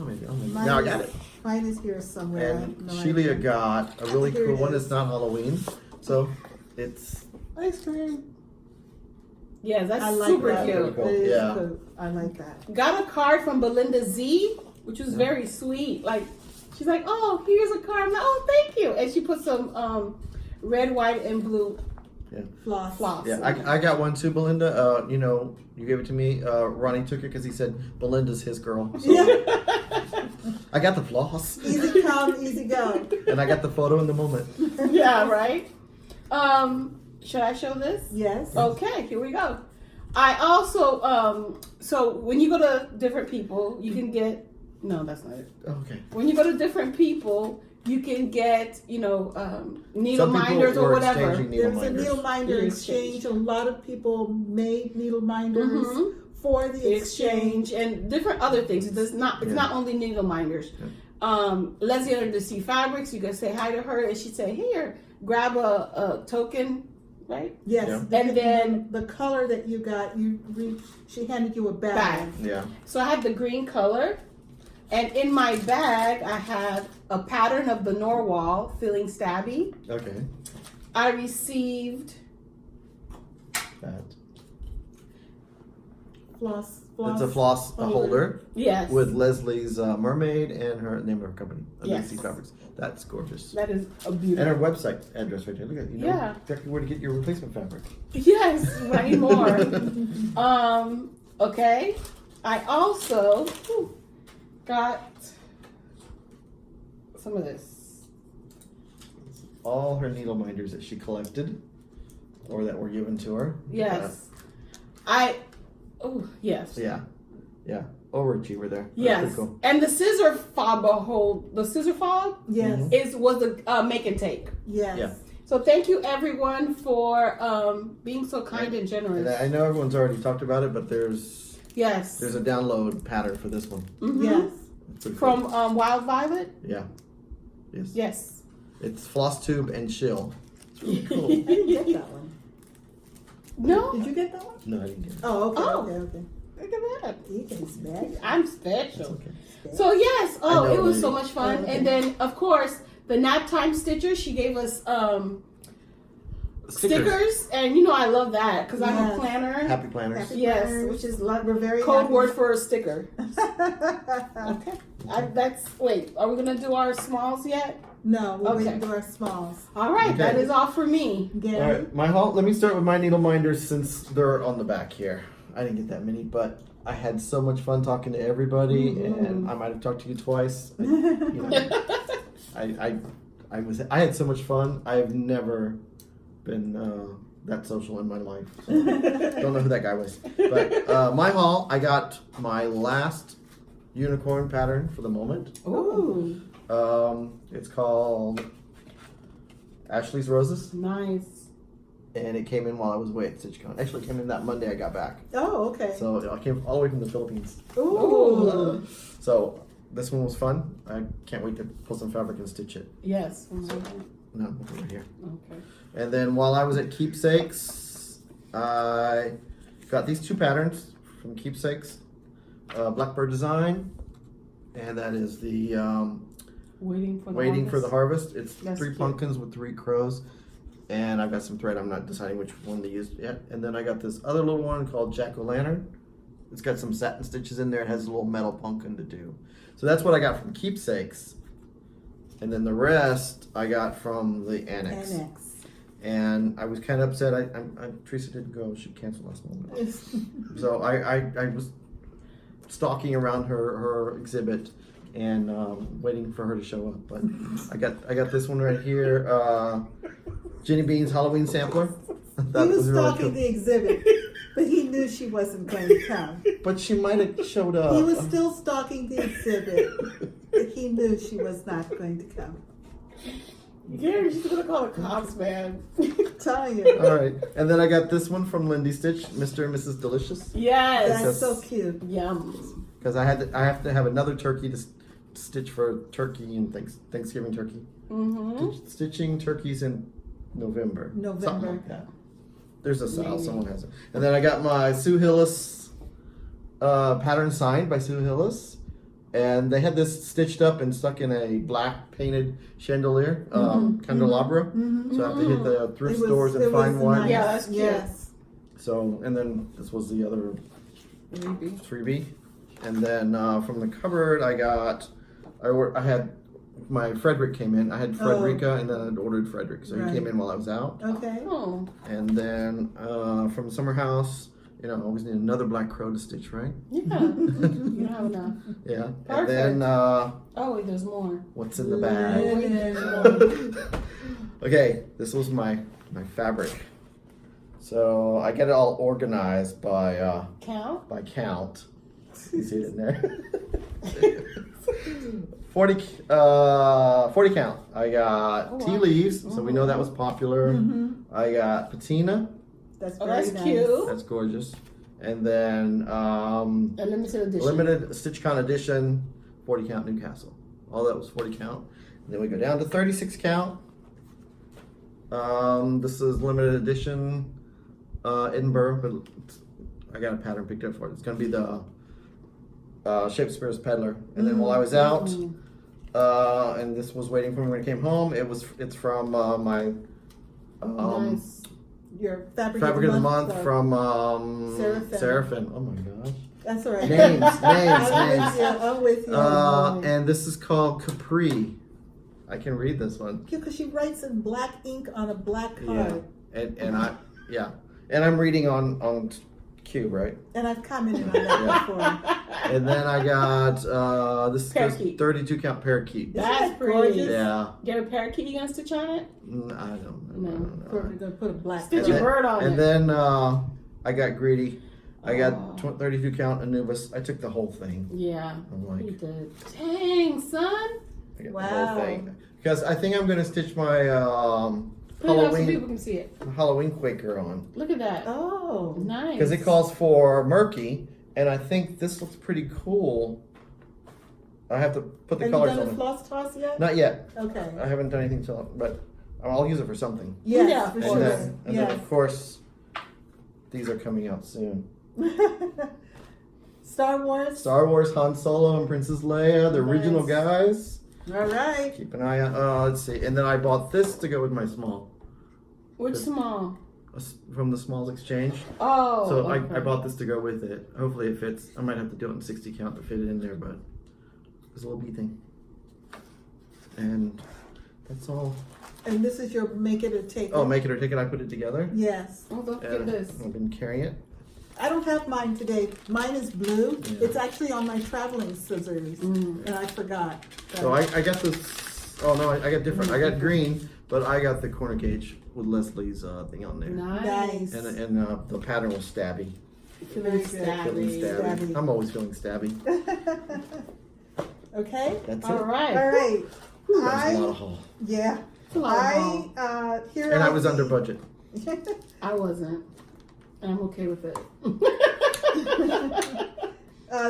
maybe. Mine Now I is- got it. Mine is here somewhere. I And have no Shelia idea. got a really Here cool it one. is. It's not Halloween, so it's ice cream. Yeah, that's I like super that. cute. Cool. It is Yeah. cute. I like that. Got a card from Belinda Z, which was very sweet. Like, she's like, "Oh, here's a card." I'm like, "Oh, thank you." And she put some red, white, and blue Floss. floss. Yeah, I got one too, Belinda. You gave it to me. Ronnie took it because he said Belinda's his girl. So Yeah. I got the floss, Easy come, easy go. and I got the photo in the moment. Yeah, right. Should I show this? Yes. Okay, here we go. I also so when you go to different people, you can get that's not it. Okay. When you go to different people, you can get needle Some minders people or were whatever. exchanging There needle was a minders. needle minder The exchange. A lot of people made needle minders Mhm. for the The exchange. exchange and different other things. It's not only needle minders. Leslie under the Sea Fabrics, you can say hi to her and she'd say, "Here, grab a token," right? Yes. Yeah. And then- the color that you got, she handed you a bag. Bag. Yeah. So I have the green color, and in my bag I have a pattern of the Norwal feeling stabby. Okay. I received That. Floss. It's a floss holder yes. with Leslie's mermaid and her name of her company, Yes. Sea Fabrics. That's gorgeous. That is a And beautiful. her website address right there. Look at it. You know Yeah. exactly where to get your replacement fabric. Yes, I need more. Okay. I also got some of this. All her needle minders that she collected or that were given to her. Yes. Yes. Yeah. Overachiever there. That's Yes. pretty cool. And the scissor fob the scissor fob Yes. Mhm. was a make and take. Yes. Yeah. So thank you everyone for being so kind and generous. And I know everyone's already talked about it, but there's Yes. a download pattern for this one. Mhm. Yes. It's pretty From cool. Wild Violet. Yeah. Yes. Yes. It's Flosstube and Chill. It's really cool. I didn't get that one. No. Did you get that one? No, I didn't get it. Oh, okay. Oh. Okay. Look at that. EJ's bag. I'm It's special. okay. So yes, I know, it was lady. so much fun. Oh, okay. And then of course the nap time stitcher, she gave us stickers, and you know I love that because I'm a Yes. planner. Happy planners. Yes, planners. which is like We're very code happy. word for a sticker. Okay. Wait, are we gonna do our smalls yet? No, we're Okay. waiting to our smalls. All right, Okay. that is all for me. Gary? All right, my haul. Let me start with my needle minders since they're on the back here. I didn't get that many, but I had so much fun talking to everybody, and I might have talked to you twice. You know, I had so much fun. I have never been that social in my life. So don't know who that guy was. But my haul, I got my last unicorn pattern for the moment. Ooh, It's called Ashley's Roses, nice. and it came in while I was away at StitchCon. Actually, it came in that Monday I got back. Oh, okay. So I came all the way from the Philippines. Ooh. So this one was fun. I can't wait to pull some fabric and stitch it. Yes. No, over here. Okay. And then while I was at Keepsakes, I got these two patterns from Keepsakes. Blackbird Design, and that is the Waiting for the Waiting for the harvest. Harvest. It's That's 3 cute. pumpkins with 3 crows. And I've got some thread. I'm not deciding which one to use yet. And then I got this other little one called Jack-o'-lantern. It's got some satin stitches in there. It has a little metal pumpkin to do. So that's what I got from Keepsakes. And then the rest I got from the Annex. And I was kind of upset. Teresa didn't go. She canceled last moment. So I was stalking around her exhibit and waiting for her to show up. But I got this one right here. Jenny Bean's Halloween sampler. That He was really stalking cool. the exhibit, but he knew she wasn't going to come. But she might have showed up. He was still stalking the exhibit, but he knew she was not going to come. Gary, she's gonna call the cops, man. Telling you. All right, and then I got this one from Lindy Stitch, Mr. and Mrs. Delicious, Yes. That's so cute. Yum. because I have to have another turkey to stitch for turkey and Thanksgiving turkey. Mm-hmm. Stitching turkeys in November. November. Something like that. There's a SAL, Maybe. someone has it. And then I got my Sue Hillis pattern signed by Sue Hillis. And they had this stitched up and stuck in a black painted chandelier, candelabra. So I have to hit the thrift It was- stores and it was find one. nice. Yeah, that's cute. Yes. So, and then this was the other Maybe. 3B. And then from the cupboard, I had my Frederick came in. I had Frederica, and then I'd ordered Frederick. So Right. he came in while I was out. Okay. Oh. And then from Summer House, I always need another black crow to stitch, right? Yeah. You don't have enough. Yeah. Perfect. And then Oh wait, there's more. what's in the bag? Oh, wait, there's more. Okay, this was my fabric. So I get it all organized by Count. count. You see it in there. 40 count. I got Oh, tea wow. leaves, so we know that was popular. I got patina. That's Oh, very that's nice. cute. That's gorgeous. And then A limited edition. limited StitchCon edition, 40 count Newcastle. All that was 40 count. And then we go down to 36 count. This is limited edition Edinburgh, but I got a pattern picked up for it. It's going to be the Shakespeare's Peddler. And then while I was out, and this was waiting for me when I came home, it's from my Nice. Your fabric Fabric of the Month club. from Seraphim. Seraphim. Oh my gosh. That's all right. Names. I'm with you. And this is called Capri. I can read this one. Because she writes in black ink on a black Yeah. card. And I'm reading on Cube, right? And I've commented on that before. And then I got this Parakeet. 32 count parakeet. That's that pretty. gorgeous? Yeah. Get a parakeet you gonna stitch on it? I don't No. know. We're gonna put a black Stitch card. a bird on And it. then I got greedy. I got Oh. 32 count Anubis. I took the whole thing. Yeah. I'm He like, did. Dang, son. I got Wow. the whole thing. Because I think I'm going to stitch my Put it up so people can see it. Halloween Quaker on. Look at that. Oh. Nice. Because it calls for murky, and I think this looks pretty cool. I have to put the Have colors you done on the it. floss toss yet? Not yet. Okay. I haven't done anything till, but I'll use it for something. Yes, Yeah, for And sure. then of course, these are coming out soon. Star Wars. Star Wars, Han Solo, and Princess Leia, the original Nice. guys. All right. Keep an eye on. Let's see. And then I bought this to go with my small. Which small? From the Smalls Exchange. Oh. So okay. I bought this to go with it. Hopefully it fits. I might have to do it in 60 count to fit it in there, but it's a little bee thing. And that's all. And this is your make it or take it. Oh, make it or take it. I put it together. Yes. Oh, look at this. I've been carrying it. I don't have mine today. Mine is blue. Yeah. It's actually on my traveling scissors, and I forgot. So I got this. Oh no, I got different. I got green, but I got the corner gauge with Leslie's thing on there. Nice. And the pattern was stabby. Very Feeling stabby. stabby. I'm always feeling stabby. Okay. That's it. All right. All right. That was a lot of haul. Yeah. It's a lot of haul. Here And are I was the- under budget. I wasn't. And I'm okay with it.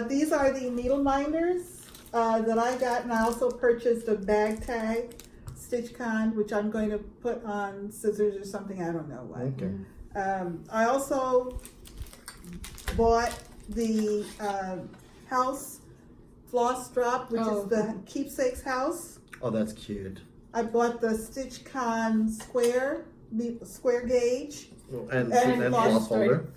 These are the needle minders that I got, and I also purchased a bag tag stitch con, which I'm going to put on scissors or something. I don't know what. Okay. I also bought the house floss drop, which is the keepsakes house. Oh, that's cute. I bought the Stitch Con square gauge And floss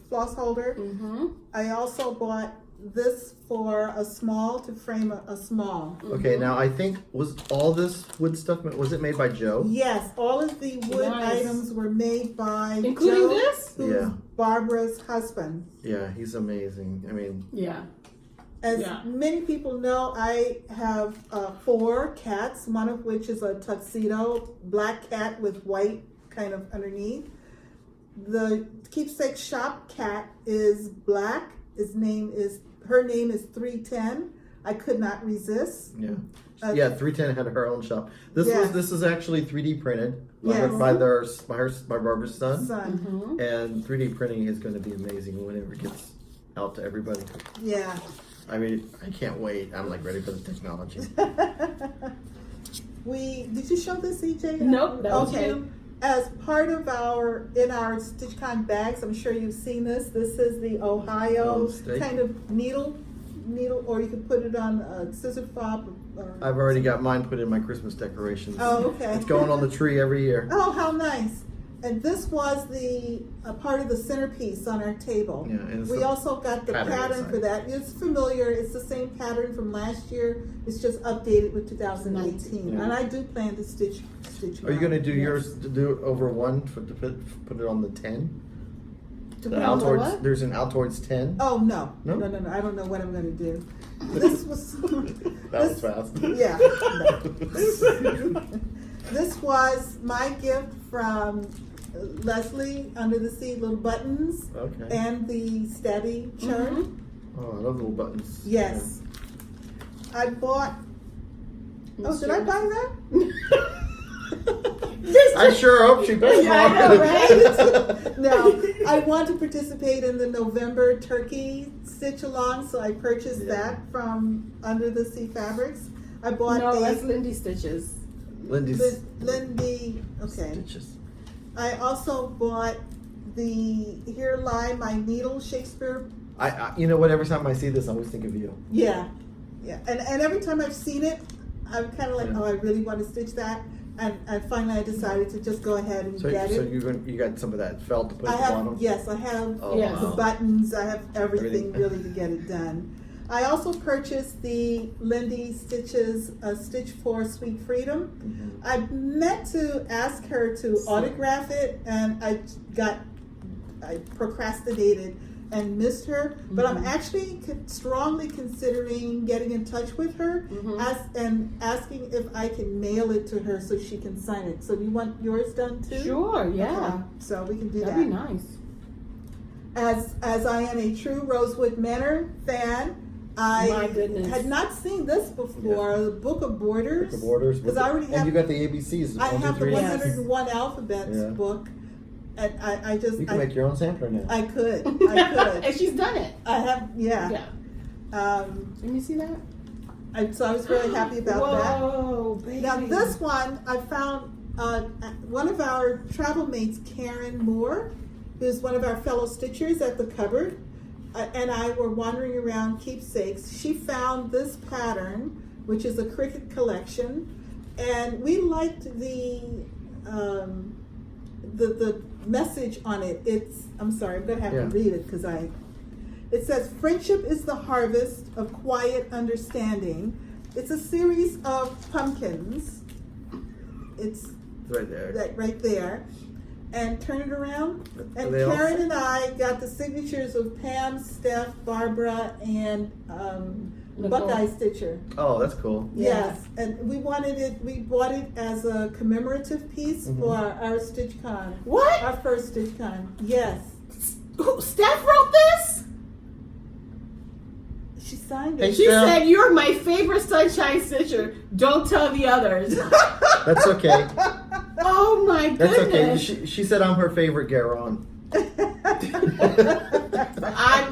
floss holder. Mm-hmm. I also bought this for a small to frame a small. Okay, now I think was all this wood stuff. Was it made by Joe? Yes, all of the wood Nice. items were made by Including Joe, this? who's Yeah. Barbara's husband. Yeah, he's amazing. I mean, Yeah. As Yeah. many people know, I have 4 cats, one of which is a tuxedo, black cat with white kind of underneath. The keepsake shop cat is black. Her name is 310. I could not resist. yeah. Uh, Yeah, 310 had her own shop. Yes. This is actually 3D printed by, Yes. by Barbara's son. Son. And 3D printing is going to be amazing whenever it gets out to everybody. Yeah. I mean, I can't wait. I'm like ready for the technology. Did you show this, EJ? Nope, that was Okay. you. As part of our StitchCon bags, I'm sure you've seen this. This is the Ohio steak. kind of needle, or you could put it on a scissor fob. I've already got mine put in my Christmas decorations. Oh, okay. It's going on the tree every year. Oh, how nice! And this was a part of the centerpiece on our table. Yeah, and it's We the also got the pattern pattern for inside. that. It's familiar. It's the same pattern from last year. It's just updated with 2018. Yeah. And I do plan to stitch. Are you going to do yes. yours to do it over one to put it on the 10? To The put out on the towards, what? there's an out towards 10. Oh no. No? No. I don't know what I'm going to do. This was That was fast. Yeah. No. This was my gift from Leslie under the sea, little buttons, Okay. and the stabby chart. Oh, I love little buttons. Yes. I bought. Oh, did I buy that? I sure hope she does. Yeah, I know, right? No, I want to participate in the November turkey stitch along, so I purchased that from Under the Sea Fabrics. I bought No, a that's Lindy Stitches. Lindy's Lindy. Okay. stitches. I also bought the Here Lie My Needle Shakespeare. I you know what? Every time I see this, I always think of you. Yeah, and every time I've seen it, I'm kind of like, Yeah. oh, I really want to stitch that. And finally, I decided to just go ahead and So get it. you got some of that felt to put I at the have, bottom. yes, I have Oh, Yes. the wow. buttons. I have everything Everything. really to get it done. I also purchased the Lindy Stitches Stitch for Sweet Freedom. Mhm. I meant to ask her to autograph it, and I procrastinated and missed her. But I'm actually strongly considering getting in touch with her and asking if I can mail it to her so she can sign it. So do you want yours done too? Sure, yeah. Okay. So we can do That'd that. be nice. As I am a true Rosewood Manor fan, My I goodness. had not seen this before. The Book of Borders. Book of Borders. Because I already and have. you got the ABCs. I have the 1, 2, 3. 101 alphabets Yeah. book, and I just You can make your own sampler now. I could. And she's done it. I have, yeah. Yeah. Let me see that. So I was really happy about Whoa, that. baby. Now this one, I found one of our travel mates, Karen Moore, who's one of our fellow stitchers at the cupboard, and I were wandering around Keepsakes. She found this pattern, which is a cricket collection, and we liked the message on it. I'm sorry, I'm gonna have to read it because it says, "Friendship is the harvest of quiet understanding." It's a series of pumpkins. It's right there. that right there. And turn it around. And They all- Karen and I got the signatures of Pam, Steph, Barbara, and Buckeye Stitcher. Oh, that's cool. Yes, and we bought it as a commemorative piece for our StitchCon. What? Our first StitchCon. Yes. Steph wrote this? She signed Hey, it. She Steph. said, "You're my favorite sunshine stitcher. Don't tell the others." That's okay. Oh my That's goodness. okay. She said I'm her favorite Garon. I'm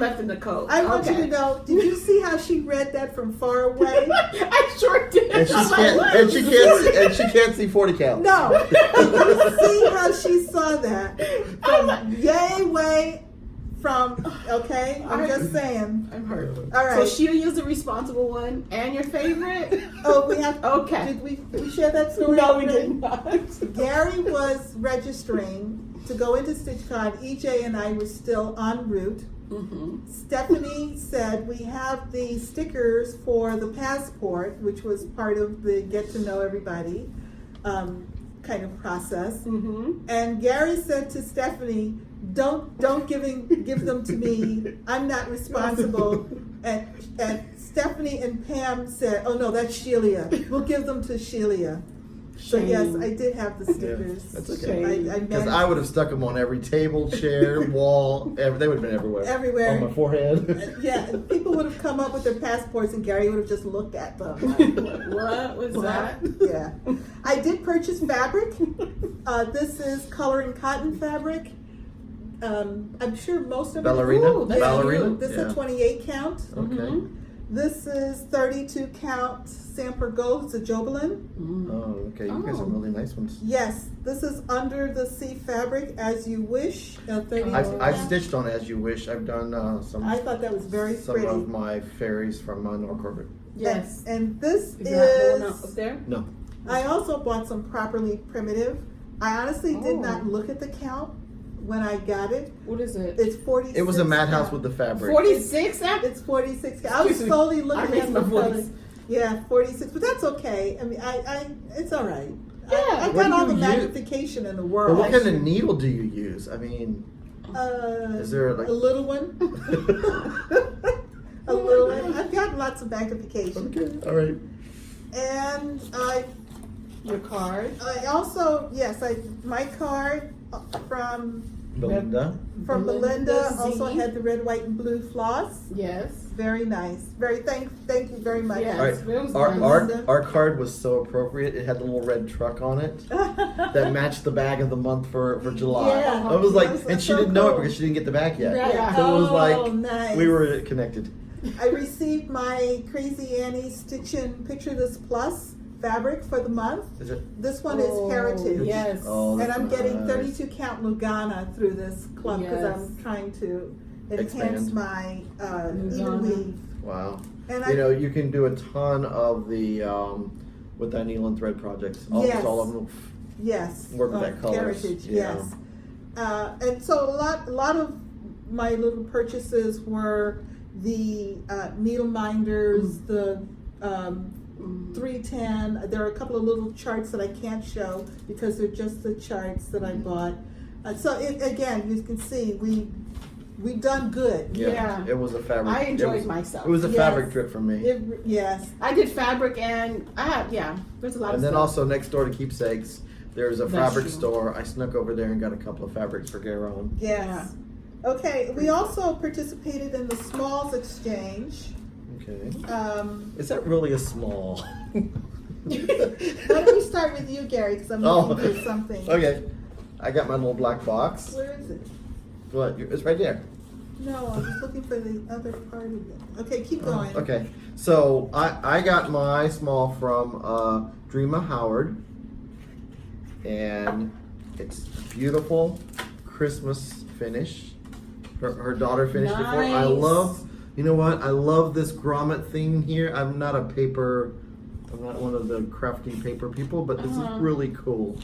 left in the cold. I want you to know, did you see how she read that from far away? I sure did. And I'm like, she can't see 40 count. No. Did you see how she saw that? From yay way from, okay? I'm just saying. I'm hurt. All right. So Shelia's the responsible one, and your favorite? Oh, we have. Okay. Did we share that story? No, we already? did not. Gary was registering to go into StitchCon. EJ and I were still en route. Stephanie said, "We have the stickers for the passport," which was part of the get to know everybody kind of process. And Gary said to Stephanie, "Don't give them to me. I'm not responsible." And Stephanie and Pam said, "Oh no, that's Shelia. We'll give them to Shelia." So yes, I did have the stickers. That's okay. I Because managed- I would have stuck them on every table, chair, wall. They would have been everywhere. Everywhere. On my forehead. Yeah, and people would have come up with their passports and Gary would have just looked at them. What was that? Yeah. I did purchase fabric. This is color and cotton fabric. I'm sure most of Ballerina? it. Ooh, that's Ballerina? cute. This is a 28 count. Okay. This is 32 count Samper Gold. It's a Jobelin. Oh, okay. You guys have really nice ones. Yes, this is under the sea fabric as you wish. 32 I've count. stitched on As You Wish. I've done I thought that was very some pretty. of my fairies from Norcorbett. Yes. And this Is that the one is. up there? No. I also bought some properly primitive. I honestly did not look at the count when I got it. What is it? It's 46. It was a madhouse count. with the fabric. 46? It's 46. I was Excuse me. slowly I looking raised at my the voice. colors. Yeah, 46. But that's okay. I mean, it's all right. Yeah. I What got do all the you use? magnification in the But world. what kind of needle do you use? I mean, is there like a little one? A little one. I've got lots of magnification. Okay, all right. And Your card? I also, yes, my card from Belinda. Belinda Z. also had the red, white, and blue floss. Yes. Very nice. Thank you very much. Yes. All right. It was Our, nice. our card was so appropriate. It had the little red truck on it that matched the bag of the month for July. Yeah. I was like, That was and she so didn't know it cool. because she didn't get the bag yet. Right. So it was Oh, like nice. we were connected. I received my Crazy Annie Stitchin' Picture This Plus fabric for the month. Is it? This one is Heritage. Yes. Oh, And that's I'm getting nice. 32 count Lugana through this club because Yes. I'm trying to enhance Expand. my even Lugana. weave. Wow. And You know, you can do a ton of the with that needle and thread projects. Almost Yes. all of them. Yes. Work with that colors, Heritage, yeah. yes. And so a lot of my little purchases were the needle minders, the 310. There are a couple of little charts that I can't show because they're just the charts that I bought. So again, you can see we've done good. Yeah. It was a fabric. I enjoyed it was, myself. It was a Yes. fabric trip for me. Yes. I did fabric and there's a lot And of then stuff. also next door to Keepsakes, there's a That's fabric true. store. I snuck over there and got a couple of fabrics for Garon. Yes. Okay. We also participated in the Smalls Exchange. Okay. Why Is that really a small? don't we start with you, Gary? Because I'm Oh. looking for something. Okay. I got my little black box. Where is it? What? It's right there. No, I was looking for the other part of it. Okay, keep going. Okay. So I got my small from Dreama Howard, and it's beautiful Christmas finish. Her daughter finished it for. I Nice. love. You know what? I love this grommet thing here. I'm not one of the crafting paper people, but this is really cool.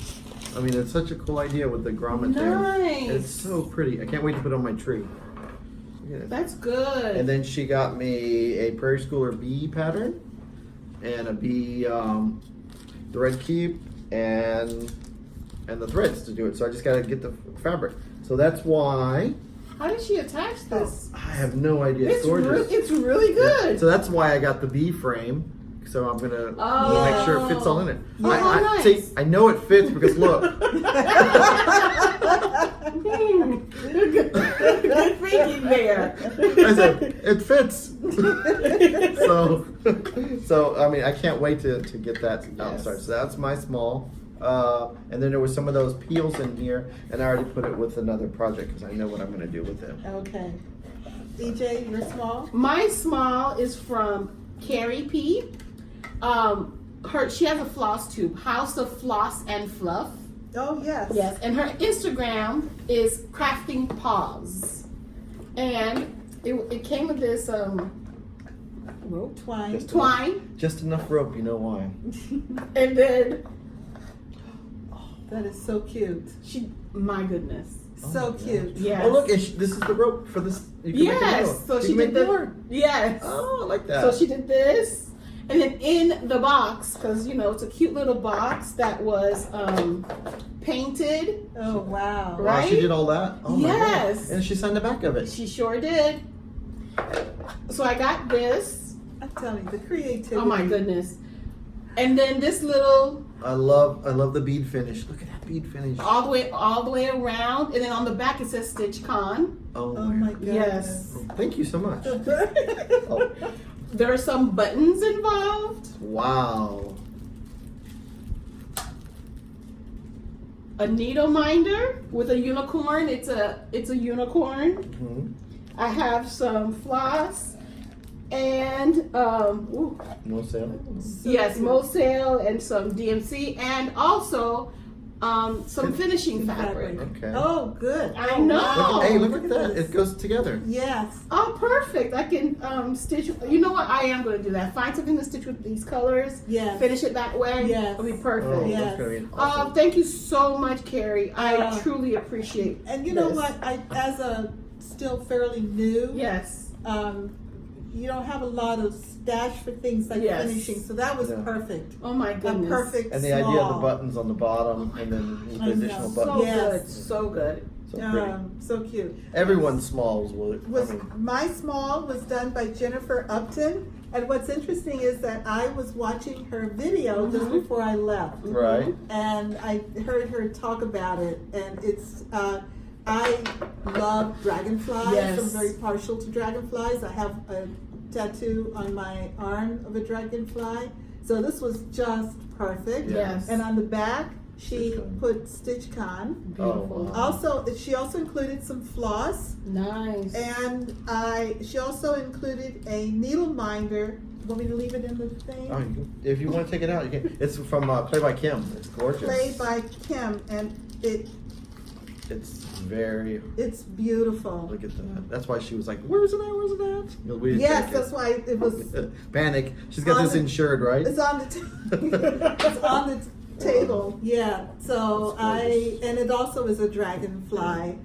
I mean, it's such a cool idea with the grommet there. Nice. It's so pretty. I can't wait to put it on my tree. Look at it. That's good. And then she got me a Prairie Schooler bee pattern and a bee thread keep and the threads to do it. So I just got to get the fabric. So that's why. How did she attach this? I have no idea. It's gorgeous. It's really good. So that's why I got the bee frame. So I'm gonna make sure it fits all in it. Oh, nice. See, I know it fits because look. Good thinking there. I said it fits. so I mean, I can't wait to get that outside. So that's my small. And then there was some of those peels in here, and I already put it with another project because I know what I'm going to do with it. Okay. EJ, your small? My small is from Carrie P. She has a Flosstube, House of Floss and Fluff. Oh, yes. Yes, and her Instagram is Crafting Paws, and it came with this rope twine. Just enough rope, you know why? And then That is so cute. my goodness. So cute. Yes. Oh look, this is the rope for this. You can make it more. So You she can did make the more. yes. Oh, I like that. So she did this, and then in the box, because it's a cute little box that was painted. Oh, wow. Wow, right? she did all that. Oh my Yes. God. And she signed the back of it. She sure did. So I got this. I'm telling you, the creativity. Oh my goodness. And then this little I love the bead finish. Look at that bead finish. all the way around, and then on the back it says Stitch Con. Oh Oh my goodness. Yes. Thank you so much. Oh, There are some buttons involved. wow. A needle minder with a unicorn. It's a unicorn. Mhm. I have some floss and No sale. yes, MoSail and some DMC, and also some finishing fabric. Okay. Oh, good. I know. wow. Hey, look at that. this. It goes together. Yes. Oh, perfect. I can stitch. You know what? I am going to do that. Find something to stitch with these colors. Yes. Finish it that way. Yes. It'll be Oh, perfect. Yeah. that's gonna be awesome. Thank you so much, Carrie. I Uh, truly appreciate And you know this. what? As a still fairly new, Yes. you don't have a lot of stash for things like Yes. finishing, so that was Yeah. perfect. Oh my A goodness. perfect And the small. idea of the buttons on the bottom, and then the I know. additional So buttons. Yes. good. So good. So pretty. So cute. Everyone's smalls will. My small was done by Jennifer Upton, and what's interesting is that I was watching her video just before I left, Right. and I heard her talk about it, and it's I love dragonflies. Yes. I'm very partial to dragonflies. I have a tattoo on my arm of a dragonfly, so this was just perfect. Yeah. Yes. And on the back, she StitchCon. put StitchCon. Beautiful. Oh, wow. She also included some floss. Nice. And she also included a needle minder. Want me to leave it in the thing? Oh, if you want to take it out, you can. It's from Play by Kim. It's gorgeous. Played by Kim, and It's very. it's beautiful. Look at that. That's why she was like, "Where's it at? Where's it at?" We didn't Yes, take that's it. why it was. Panic. She's got On this the- insured, right? It's on the. It's on the table. Yeah. So That's and it also is a dragonfly.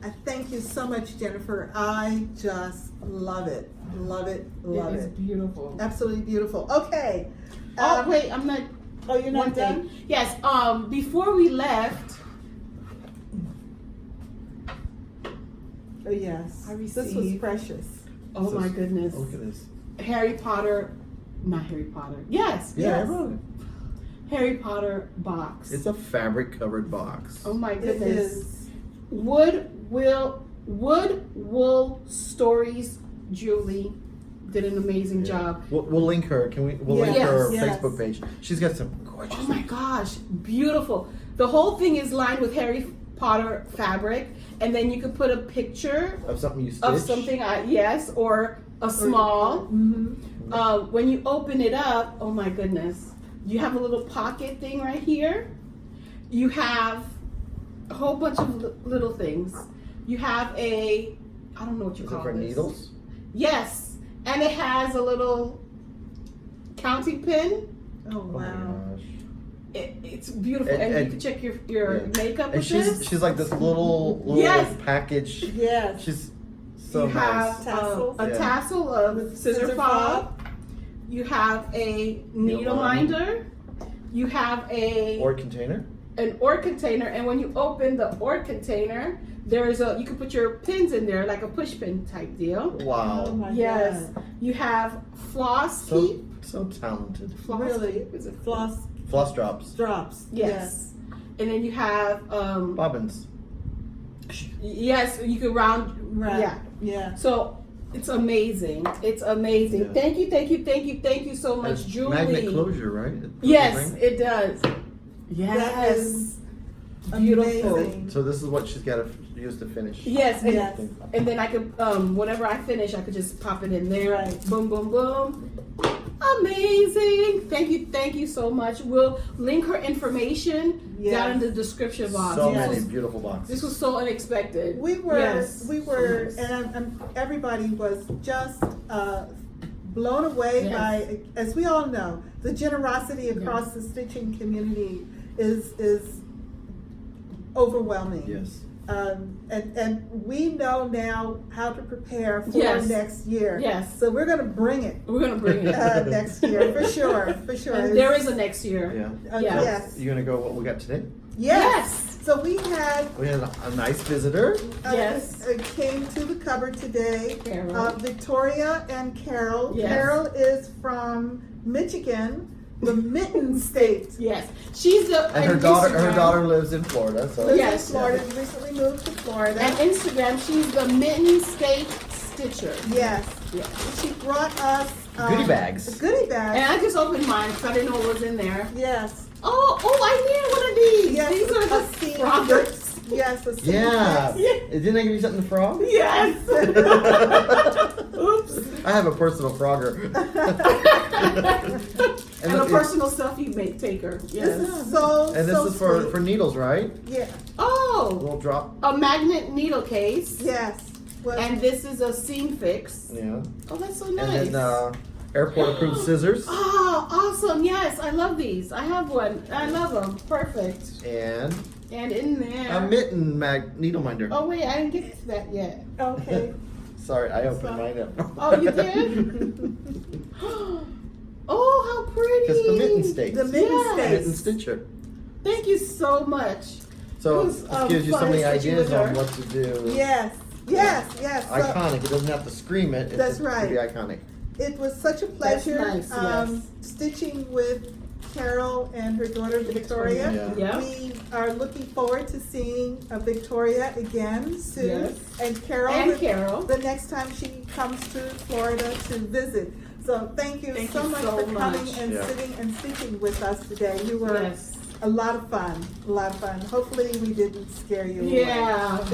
I thank you so much, Jennifer. I just love it. Love it. Love It is it. beautiful. Absolutely beautiful. Okay. Oh wait, I'm not. Oh, you're One not done? thing. Yes. Before we left, Oh, yes. I This was received- precious. oh my goodness, Look at this. Harry Potter, not Harry Potter. Yes. Yeah, Yes. I wrote it. Harry Potter box. It's a fabric covered box. Oh my It goodness. is. Wood Wool Stories. Julie did an amazing Yeah. job. We'll link her. We'll link Yes, her yes. Facebook page. She's got some gorgeous. Oh my gosh, beautiful. The whole thing is lined with Harry Potter fabric, and then you could put a picture Of something you stitch. of something, yes, or a small. Mm-hmm. When you open it up, oh my goodness, you have a little pocket thing right here. You have a whole bunch of little things. You have I don't know what you Is call it for this. needles? Yes, and it has a little counting pin. Oh, Oh my wow. gosh. It's beautiful, and you can check your yeah. makeup And with this. she's like this little Yes. package. Yes. She's so You nice. have Tassel. a Yeah. tassel of scissor fob. You have a needle minder. You have Or container. an ore container, and when you open the ore container, you can put your pins in there like a push pin type deal. Wow. Oh my Yes. God. You have floss keep. So talented. Floss Really? keep, is it? Floss drops. Drops. Yes. And then you have Bobbins. yes, you can round. Right. Yeah. Yeah. So it's amazing. It's amazing. Yeah. Thank you so much, It's Julie. magnet closure, right? Yes, it does. That Yes. is Beautiful. amazing. So this is what she's got to use to finish. Yes, and, Yes. and then I could, whenever I finish, I could just pop it in there. Right. Boom, boom, boom. Amazing. Thank you so much. We'll link her information Yes. down in the description box. So Yes. many beautiful boxes. This was so unexpected. We were, Yes. and everybody was just blown away Yes. by, as we all know, the generosity across the stitching community is overwhelming. Yes. And we know now how to prepare for Yes. next year. Yes. So we're going to bring it We're gonna bring it. next year for sure. For sure. And there is a next year. Yeah. Yeah. Yes. You gonna go what we got today? Yes. So we had We had a nice visitor. Yes. came to the cupboard today. Carol. Victoria and Carol. Yes. Carol is from Michigan, the Mitten State. Yes. She's the And her Instagram- daughter lives in Florida. So Lives Yes. in Florida. Recently moved to Florida. And Instagram, she's the Mitten State Stitcher. Yes. Yes. She brought us goodie bags. Goodie And bags. I just opened mine because I didn't know what was in there. Yes. Oh, I need one of these. Yes. These are a the seam- froggers. Yes. A seam Yeah. fix. Didn't I give you something to frog? Yes. Oops. I have a personal frogger. And a personal selfie taker. This Yes. is so. And this so is for sweet. needles, right? Yeah. Oh, Little drop. a magnet needle case. Yes. Well, And this is a seam fix. Yeah. Oh, that's so And nice. then airport approved scissors. Oh, awesome. Yes, I love these. I have one. I love them. Perfect. And And in there. a mitten needle minder. Oh, wait, I didn't get to that yet. okay. Sorry, I opened mine up. Oh, you did? Oh, how pretty. Just the mitten stakes. The mitten Yes. Mitten stakes. stitcher. Thank you so much. So It was, this gives you so fun many stitching ideas with her. on what to do. Yes. Yes. Yes. So Iconic. It doesn't have to scream it. It's That's just right. to be iconic. it was such a pleasure That's nice, yes. stitching with Carol and her daughter Victoria. Yeah. Yeah. We are looking forward to seeing Victoria again soon. Yes. And Carol. And Carol. The next time she comes to Florida to visit. So thank you Thank so you much so for coming much. and Yeah. sitting and stitching with us today. You were Yes. a lot of fun. A lot of fun. Hopefully we didn't scare you away. Yeah.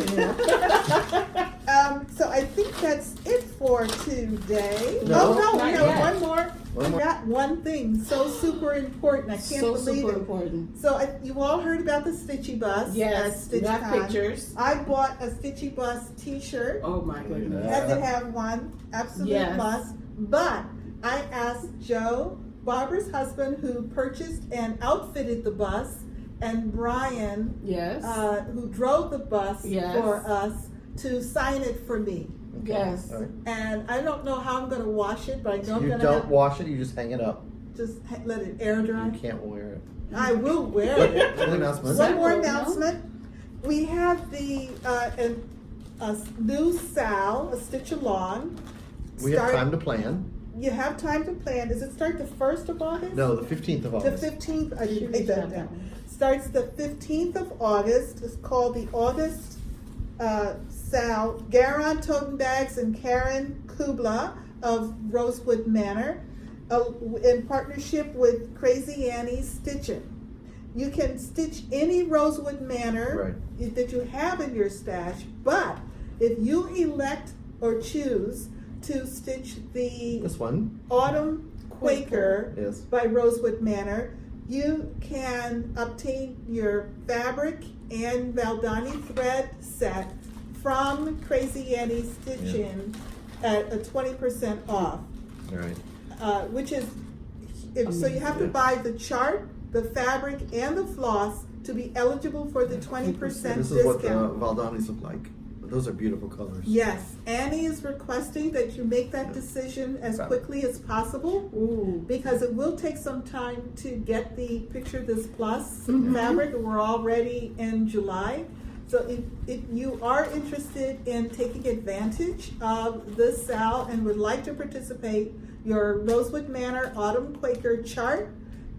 So I think that's it for today. No, oh no, not we have yet. one more. One more. I got one thing so super important. I can't So believe super it. important. So you all heard about the Stitchy Bus at Yes. We got StitchCon. pictures. I bought a Stitchy Bus T-shirt. Oh my goodness. Had to have one, absolute Yes. must. But I asked Joe, Barbara's husband, who purchased and outfitted the bus, and Brian, Yes. who drove the bus Yes. for us, to sign it for me. Yes. All right. And I don't know how I'm going to wash it, but I know I'm You going don't to wash it. You just hang it up. just let it air dry. You can't wear it. I will wear it. An announcement. One more No? announcement. We have the a new SAL, a stitch along. We have Start- time to plan. You have time to plan. Does it start the 1st of August? No, the 15th of The August. 15th. I didn't write that down. Starts the 15th of August. It's called the August SAL. Garon Toten Bags and Karen Kubla of Rosewood Manor, in partnership with Crazy Annie's Stitching. You can stitch any Rosewood Manor that you have in your stash, but if you elect or choose to stitch the This one. Autumn Quaker Yes. by Rosewood Manor, you can obtain your fabric and Valdani thread set from Crazy Annie Stitching at a 20% off, All right. which is, so you have to buy the chart the fabric, and the floss to be eligible for the 20% This is what the discount. Valdanis look like. Those are beautiful colors. Yes, Annie is requesting that you make that decision as quickly as possible, Ooh. because it will take some time to get the Picture This Plus fabric. We're already in July. So if you are interested in taking advantage of this SAL and would like to participate, your Rosewood Manor Autumn Quaker chart,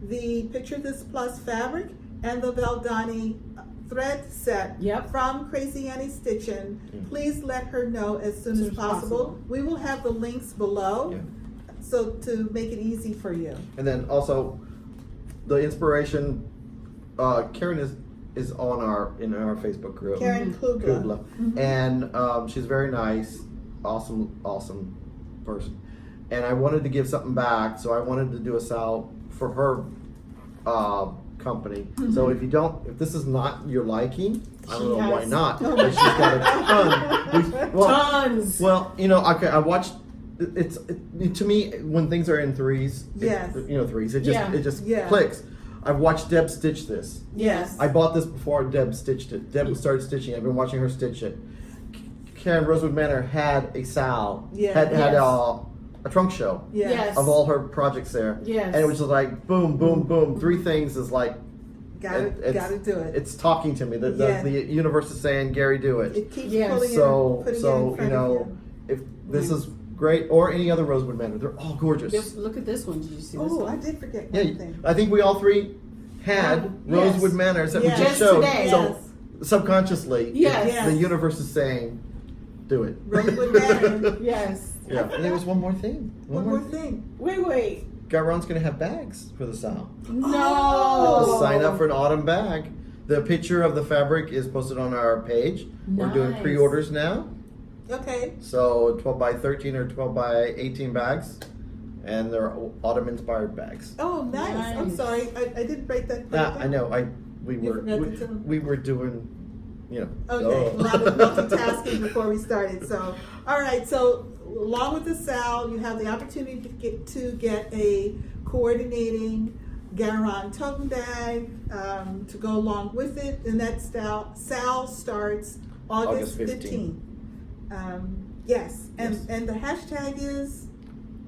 the Picture This Plus fabric, and the Valdani thread set Yep. from Crazy Annie Stitchin', please let her know as soon as possible. We will have the links below, Yeah. so to make it easy for you. And then also, the inspiration, Karen is on in our Facebook group. Karen Kugla. Kubla. And she's very nice, awesome person. And I wanted to give something back, so I wanted to do a SAL for her company. So if this is not your liking, I don't know why not. But she's got a ton. Tons. Well, okay, I watched. To me, when things are in threes, Yes. threes, it just Yeah. clicks. I've watched Deb stitch this. Yes. I bought this before Deb stitched it. Deb started stitching. I've been watching her stitch it. Karen Rosewood Manor had a SAL. Yeah. Had Yes. a trunk show Yes. of all her projects there. Yes. And it was just like boom, boom, boom. Three things is like Gotta do it. it's talking to me. The Yeah. universe is saying, Gary, do it. It keeps Yes. putting it in front of you. If this is great, or any other Rosewood Manor, they're all gorgeous. Look at this one. Did you see this Oh, one? I did forget Yeah, one thing. I think we all three had Yes. Rosewood Manors that Yes. we just Just showed. today. So Yes. subconsciously, Yes. Yes. the universe is saying, do it. Rosewood Manor. Yes. Yeah, and there was one more thing. One more thing. Wait. Garon's going to have bags for the SAL. No. Sign up for an autumn bag. The picture of the fabric is posted on our page. We're doing Nice. pre-orders now. Okay. So 12 by 13 or 12 by 18 bags. And they're autumn inspired bags. Oh, nice. I'm Nice. sorry. I didn't break that. I know. We You forgot to tell them. we were doing, Okay, oh. a lot of multitasking before we started. So, all right. So, along with the SAL, you have the opportunity to get a coordinating Garon tote bag to go along with it, and that SAL starts August 15th. Yes, and the hashtag is.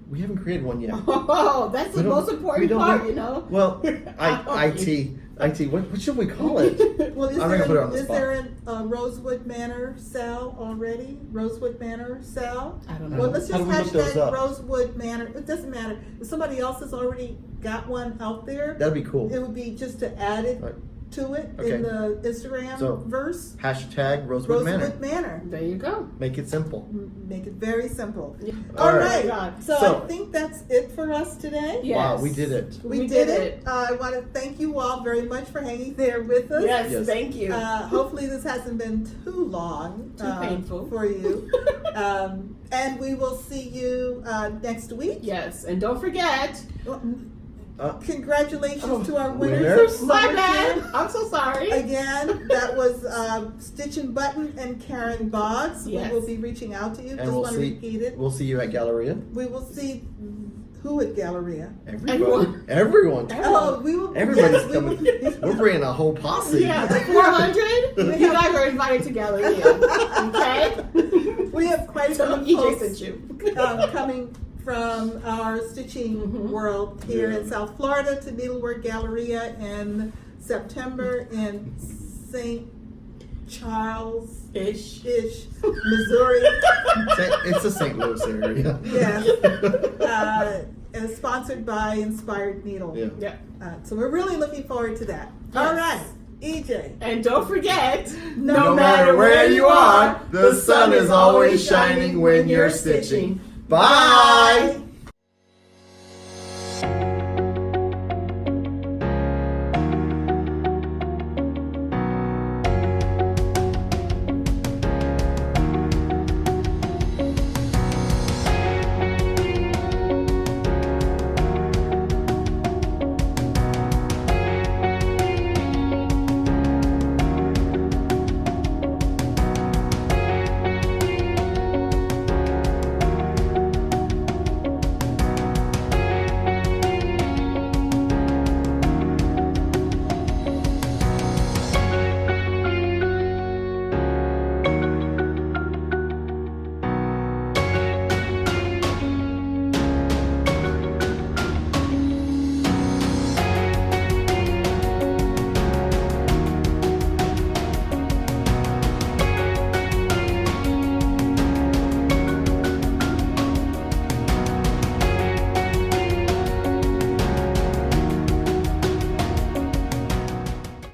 We haven't created one yet. Oh, that's the We don't- most we important don't part, know. you know. Well, IT. What should we call it? Well, is I'm gonna put it on the is spot. there a Rosewood Manor SAL already? Rosewood Manor SAL? I don't know. Well, let's How just do we look those hashtag up? Rosewood Manor. It doesn't matter. If somebody else has already got one out there, That'd be cool. it would be just to add it Right. to it Okay. in the Instagram So, verse. Hashtag Rosewood Manor. Rosewood Manor. There you go. Make it simple. Make it very simple. Yeah. All All right. right. So, So- I think that's it for us today. Yes. Wow, we did it. We did it. I want to thank you all very much for hanging there with us. Yes, Yes. thank you. Hopefully this hasn't been too long. Too painful. For you. And we will see you next week. Yes, and don't forget. Congratulations to our winners. winners. My bad. I'm so sorry. Again, that was Stitch and Button and Karen Boggs. Yes. We will be reaching out to you. And Just we'll want to see. repeat it. We'll see you at Galleria. We will see who at Galleria. Everyone. Oh, we will. Everybody's yes, coming. We will, We're bringing a whole posse. Yeah, 400. You guys are invited to Galleria. Okay. we have quite a So few EJ posts sent you. coming from our stitching world here in South Florida to Needlework Galleria in September in St. Charles Ish. Missouri. It's the St. Louis area. Yes. And sponsored by Inspired Needle. Yeah. Yeah. So we're really looking forward to that. All right, EJ. And don't forget, No matter where you are, the sun is always shining when you're stitching. Bye.